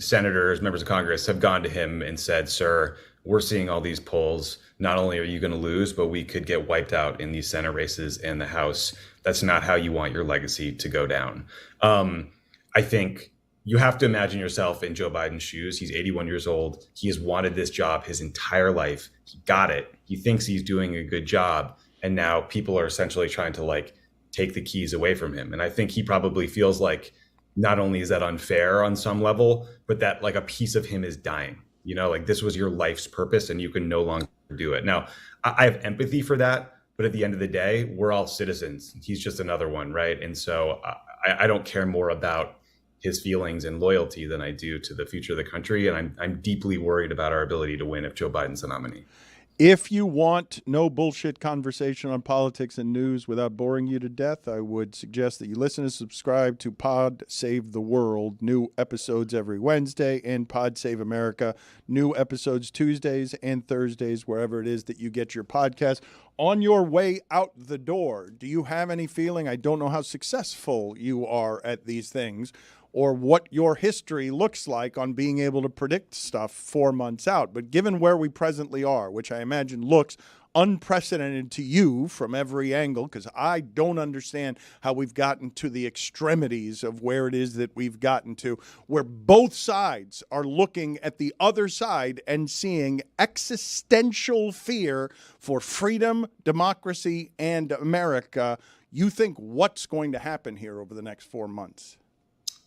senators, members of Congress have gone to him and said, sir, we're seeing all these polls. Not only are you going to lose, but we could get wiped out in these Senate races and the House. That's not how you want your legacy to go down. I think you have to imagine yourself in Joe Biden's shoes. He's 81 years old. He has wanted this job his entire life. He got it. He thinks he's doing a good job. And now people are essentially trying to like take the keys away from him. And I think he probably feels like not only is that unfair on some level, but that like a piece of him is dying. You know, like this was your life's purpose and you can no longer do it. Now, I have empathy for that. But at the end of the day, we're all citizens. He's just another one, right? And so I don't care more about his feelings and loyalty than I do to the future of the country. And I'm deeply worried about our ability to win if Joe Biden's the nominee. If you want no bullshit conversation on politics and news without boring you to death, I would suggest that you listen and subscribe to Pod Save the World. New episodes every Wednesday, and Pod Save America. New episodes Tuesdays and Thursdays, wherever it is that you get your podcast. On your way out the door, do you have any feeling, I don't know how successful you are at these things, or what your history looks like on being able to predict stuff 4 months out. But given where we presently are, which I imagine looks unprecedented to you from every angle, because I don't understand how we've gotten to the extremities of where it is that we've gotten to, where both sides are looking at the other side and seeing existential fear for freedom, democracy, and America. You think what's going to happen here over the next 4 months?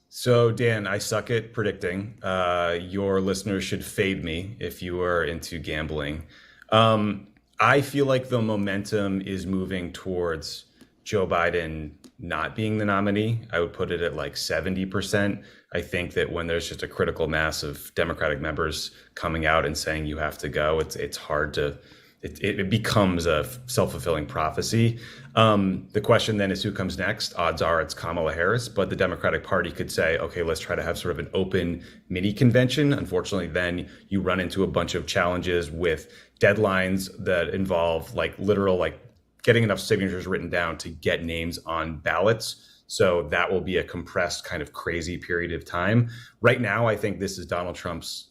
So, Dan, I suck at predicting. Your listeners should fade me if you are into gambling. I feel like the momentum is moving towards Joe Biden not being the nominee. I would put it at like 70%. I think that when there's just a critical mass of Democratic members coming out and saying you have to go, it's hard to... It becomes a self-fulfilling prophecy. The question then is who comes next? Odds are it's Kamala Harris, but the Democratic Party could say, okay, let's try to have sort of an open mini convention. Unfortunately, then you run into a bunch of challenges with deadlines that involve like literal, like getting enough signatures written down to get names on ballots. So that will be a compressed kind of crazy period of time. Right now, I think this is Donald Trump's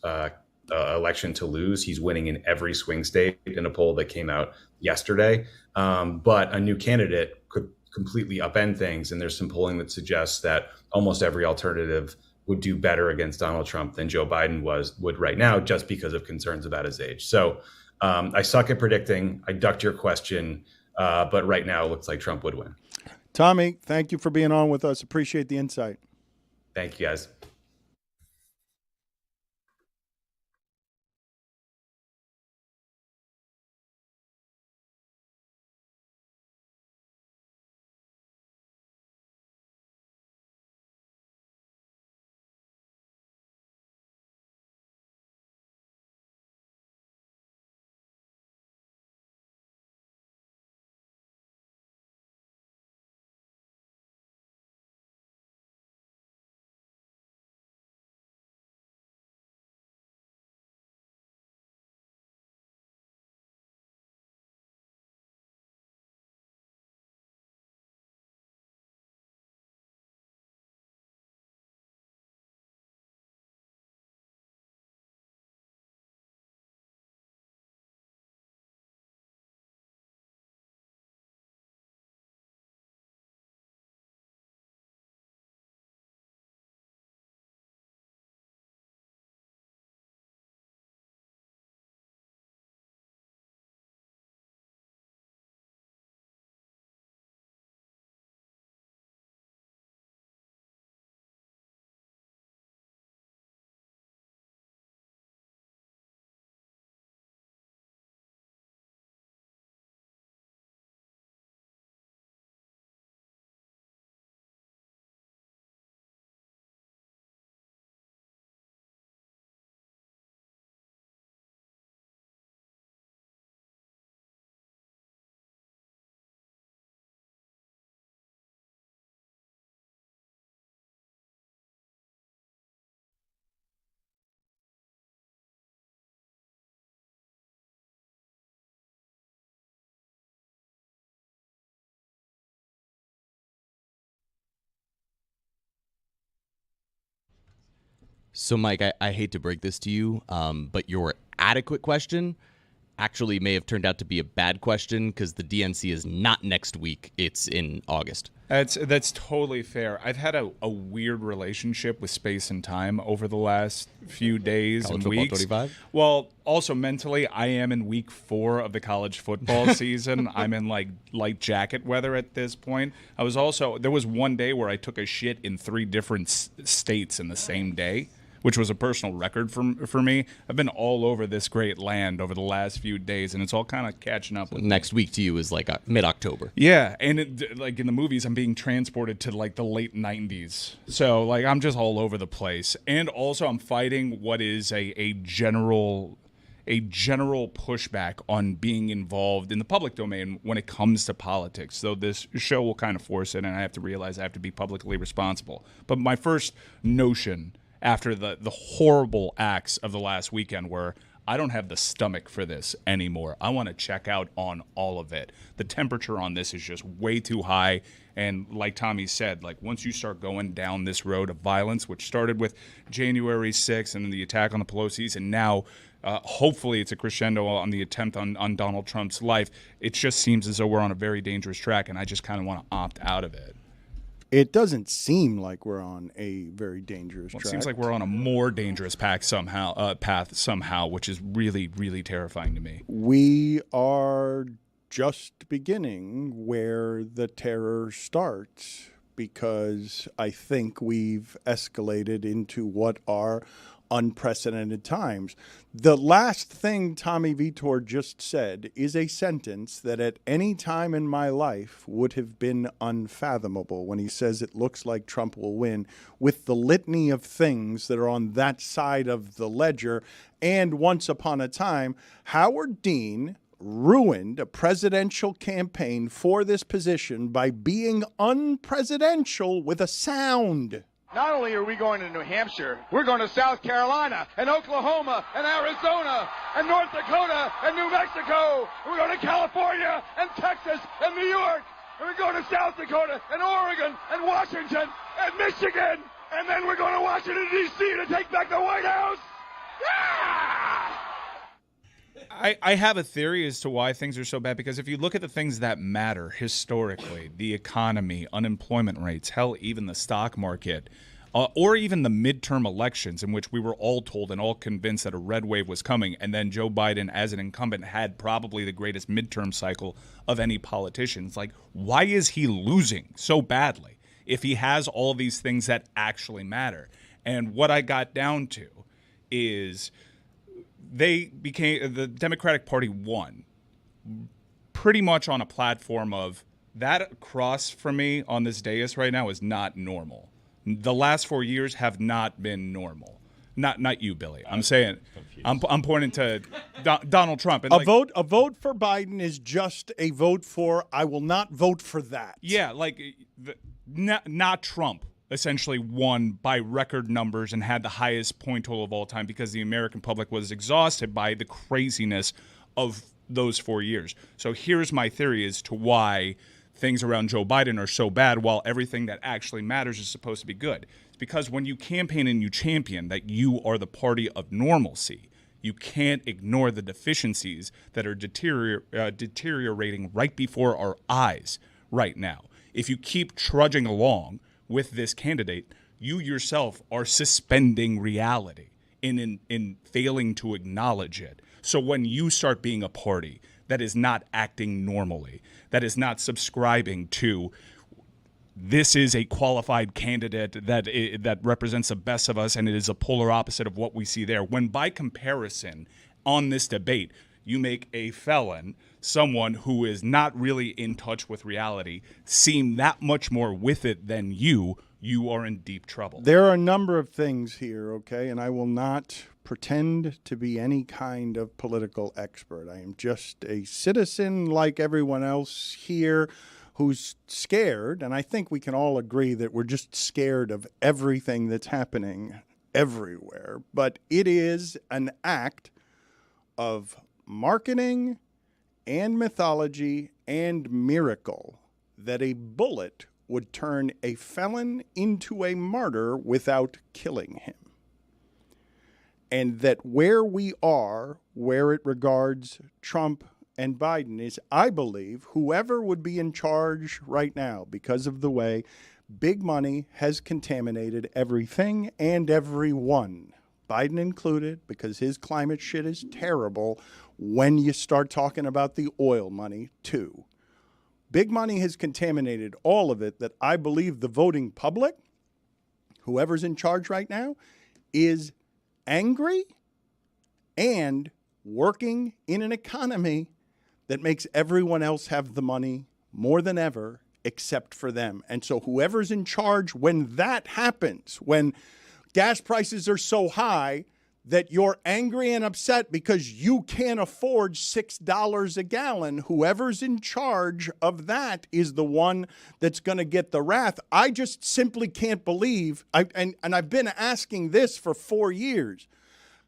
election to lose. He's winning in every swing state in a poll that came out yesterday. But a new candidate could completely upend things. And there's some polling that suggests that almost every alternative would do better against Donald Trump than Joe Biden would right now, just because of concerns about his age. So I suck at predicting. I ducked your question, but right now it looks like Trump would win. Tommy, thank you for being on with us. Appreciate the insight. Thank you, guys. So, Mike, I hate to break this to you, but your adequate question actually may have turned out to be a bad question because the DNC is not next week. It's in August. That's totally fair. I've had a weird relationship with space and time over the last few days College and football weeks. 25? Well, also mentally, I am in week 4 of the college football season. I'm in like light jacket weather at this point. There was one day where I took a shit in 3 different states in the same day, which was a personal record for me. I've been all over this great land over the last few days, and it's all kind of catching up with Next week to you is like mid-October. Yeah, and like in the movies, I'm being transported to like the late 90s. So like I'm just all over the place. And also I'm fighting what is a general pushback on being involved in the public domain when it comes to politics. So this show will kind of force it, and I have to realize I have to be publicly responsible. But my first notion after the horrible acts of the last weekend were, I don't have the stomach for this anymore. I want to check out on all of it. The temperature on this is just way too high. And like Tommy said, like once you start going down this road of violence, which started with January 6th and then the attack on the Pelosi's, and now hopefully it's a crescendo on the attempt on Donald Trump's life, it just seems as though we're on a very dangerous track, and I just kind of want to opt out of it. It doesn't seem like we're on a very dangerous track. It seems like we're on a more dangerous path somehow, which is really, really terrifying to me. We are just beginning where the terror starts, because I think we've escalated into what are unprecedented times. The last thing Tommy Vitor just said is a sentence that at any time in my life would have been unfathomable when he says it looks like Trump will win, with the litany of things that are on that side of the ledger. And once upon a time, Howard Dean ruined a presidential campaign for this position by being unpresidential with a sound. Not only are we going to New Hampshire, we're going to South Carolina and Oklahoma and Arizona and North Dakota and New Mexico. We're going to California and Texas and New York. And we're going to South Dakota and Oregon and Washington and Michigan. And then we're going to Washington, D.C. to take back the White House. Yeah! I have a theory as to why things are so bad, because if you look at the things that matter historically, the economy, unemployment rates, hell, even the stock market, or even the midterm elections in which we were all told and all convinced that a red wave was coming, and then Joe Biden, as an incumbent, had probably the greatest midterm cycle of any politician. It's like, why is he losing so badly if he has all these things that actually matter? And what I got down to is the Democratic Party won pretty much on a platform of that cross for me on this dais right now is not normal. The last 4 years have not been normal. Not you, Billy. I'm saying I'm pointing to Donald Trump. And a vote for Biden is just a vote for I will not vote for that. Yeah, like not Trump essentially won by record numbers and had the highest point total of all time because the American public was exhausted by the craziness of those 4 years. So here's my theory as to why things around Joe Biden are so bad while everything that actually matters is supposed to be good. It's because when you campaign and you champion that you are the party of normalcy, you can't ignore the deficiencies that are deteriorating right before our eyes right now. If you keep trudging along with this candidate, you yourself are suspending reality in failing to acknowledge it. So when you start being a party that is not acting normally, that is not subscribing to this is a qualified candidate that represents the best of us, and it is a polar opposite of what we see there. When by comparison on this debate, you make a felon, someone who is not really in touch with reality, seem that much more with it than you are in deep trouble. There are a number of things here, okay, and I will not pretend to be any kind of political expert. I am just a citizen like everyone else here who's scared, and I think we can all agree that we're just scared of everything that's happening everywhere. But it is an act of marketing and mythology and miracle that a bullet would turn a felon into a martyr without killing him. And that where we are, where it regards Trump and Biden, is, I believe, whoever would be in charge right now, because of the way big money has contaminated everything and everyone, Biden included, because his climate shit is terrible when you start talking about the oil money, too. Big money has contaminated all of it, that I believe the voting public, whoever's in charge right now, is angry and working in an economy that makes everyone else have the money more than ever except for them. And so whoever's in charge when that happens, when gas prices are so high that you're angry and upset because you can't afford $6 a gallon, whoever's in charge of that is the one that's going to get the wrath. I just simply can't believe, and I've been asking this for 4 years,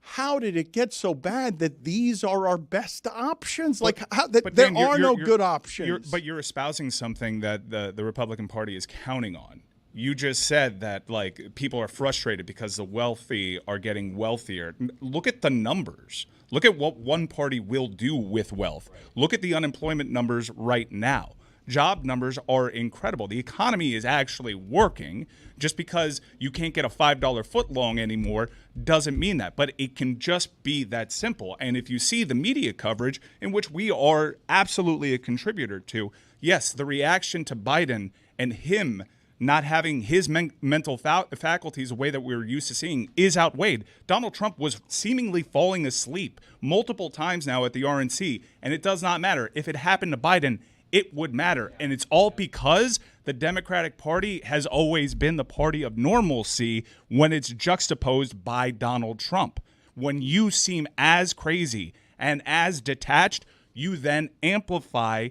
how did it get so bad that these are our best options? Like, there are no good options. But you're espousing something that the Republican Party is counting on. You just said that, like, people are frustrated because the wealthy are getting wealthier. Look at the numbers. Look at what one party will do with wealth. Look at the unemployment numbers right now. Job numbers are incredible. The economy is actually working. Just because you can't get a $5 footlong anymore doesn't mean that. But it can just be that simple. And if you see the media coverage, in which we are absolutely a contributor to, yes, the reaction to Biden and him not having his mental faculties the way that we're used to seeing is outweighed. Donald Trump was seemingly falling asleep multiple times now at the RNC, and it does not matter. If it happened to Biden, it would matter. And it's all because the Democratic Party has always been the party of normalcy when it's juxtaposed by Donald Trump. When you seem as crazy and as detached, you then amplify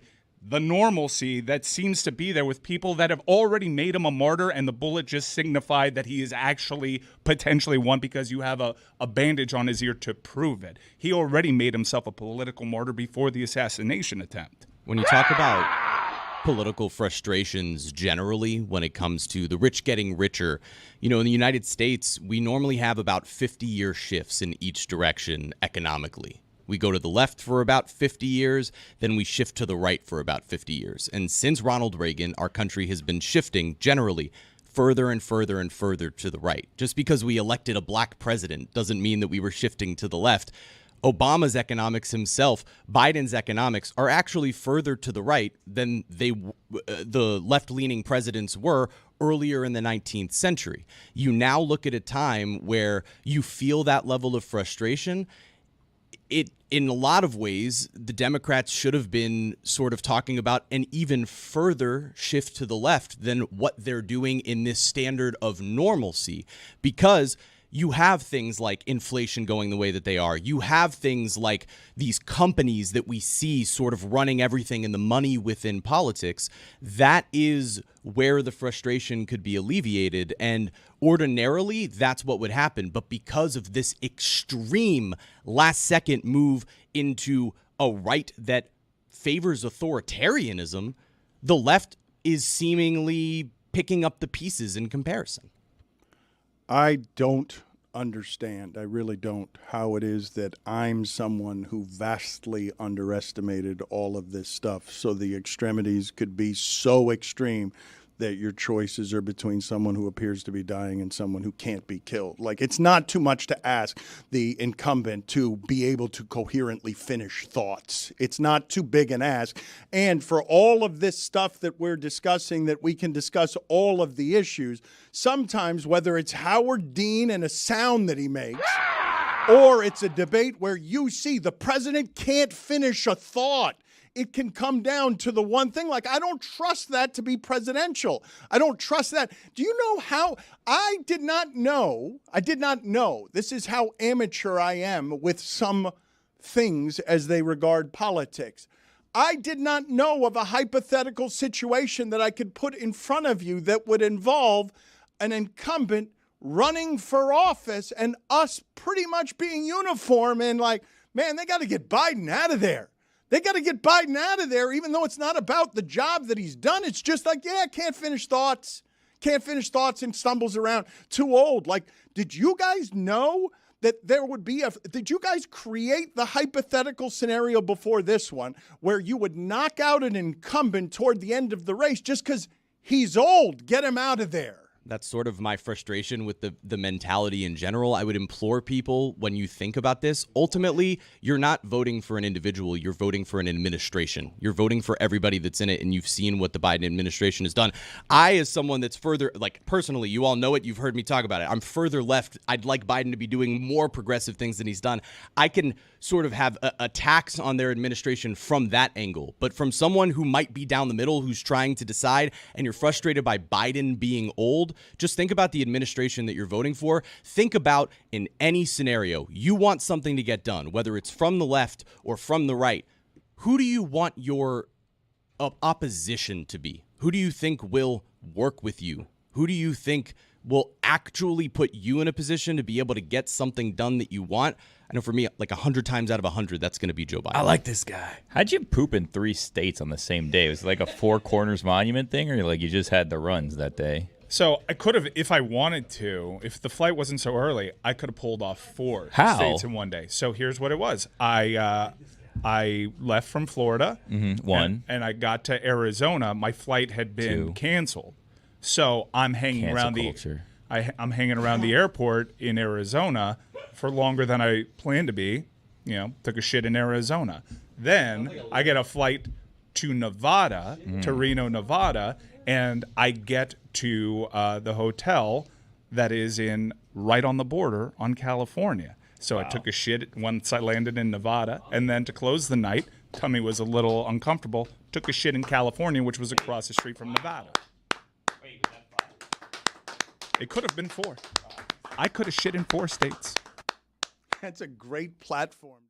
the normalcy that seems to be there with people that have already made him a martyr, and the bullet just signified that he is actually potentially one because you have a bandage on his ear to prove it. He already made himself a political martyr before the assassination attempt. When you talk about political frustrations generally when it comes to the rich getting richer, you know, in the United States, we normally have about 50-year shifts in each direction economically. We go to the left for about 50 years, then we shift to the right for about 50 years. And since Ronald Reagan, our country has been shifting generally further and further and further to the right. Just because we elected a black president doesn't mean that we were shifting to the left. Obama's economics himself, Biden's economics, are actually further to the right than the left-leaning presidents were earlier in the 19th century. You now look at a time where you feel that level of frustration. In a lot of ways, the Democrats should have been sort of talking about an even further shift to the left than what they're doing in this standard of normalcy, because you have things like inflation going the way that they are. You have things like these companies that we see sort of running everything and the money within politics. That is where the frustration could be alleviated. And ordinarily, that's what would happen. But because of this extreme last-second move into a right that favors authoritarianism, the left is seemingly picking up the pieces in comparison. I don't understand, I really don't, how it is that I'm someone who vastly underestimated all of this stuff. So the extremities could be so extreme that your choices are between someone who appears to be dying and someone who can't be killed. Like, it's not too much to ask the incumbent to be able to coherently finish thoughts. It's not too big an ask. And for all of this stuff that we're discussing, that we can discuss all of the issues, sometimes whether it's Howard Dean and a sound that he makes, or it's a debate where you see the president can't finish a thought, it can come down to the one thing. Like, I don't trust that to be presidential. I don't trust that. Do you know how? I did not know. This is how amateur I am with some things as they regard politics. I did not know of a hypothetical situation that I could put in front of you that would involve an incumbent running for office and us pretty much being uniform and like, man, they got to get Biden out of there. They got to get Biden out of there, even though it's not about the job that he's done. It's just like, yeah, can't finish thoughts and stumbles around. Too old. Like, did you guys know that there would be did you guys create the hypothetical scenario before this one where you would knock out an incumbent toward the end of the race just because he's old? Get him out of there. That's sort of my frustration with the mentality in general. I would implore people, when you think about this, ultimately, you're not voting for an individual. You're voting for an administration. You're voting for everybody that's in it, and you've seen what the Biden administration has done. I, as someone that's further, like personally, you all know it, you've heard me talk about it. I'm further left. I'd like Biden to be doing more progressive things than he's done. I can sort of have attacks on their administration from that angle. But from someone who might be down the middle, who's trying to decide, and you're frustrated by Biden being old, just think about the administration that you're voting for. Think about, in any scenario, you want something to get done, whether it's from the left or from the right. Who do you want your opposition to be? Who do you think will work with you? Who do you think will actually put you in a position to be able to get something done that you want? I know for me, like 100 times out of 100, that's going to be Joe Biden. I like this guy. How'd you poop in 3 states on the same day? Was it like a Four Corners Monument thing, or like you just had the runs that day? So I could have, if I wanted to, if the flight wasn't so early, I could have pulled off 4 How? states in one day. So here's what it was. I left from Florida. One. And I got to Arizona. My flight had been 2. canceled. So I'm hanging Cancel around culture. I'm hanging around the airport in Arizona for longer than I planned to be. You know, took a shit in Arizona. Then I get a flight to Nevada, to Reno, Nevada, and I get to the hotel that is right on the border on California. So I took a shit once I landed in Nevada, and then to close the night, tummy was a little uncomfortable, took a shit in California, which was across the street from Nevada. It could have been 4. I could have shit in 4 states. That's a great platform.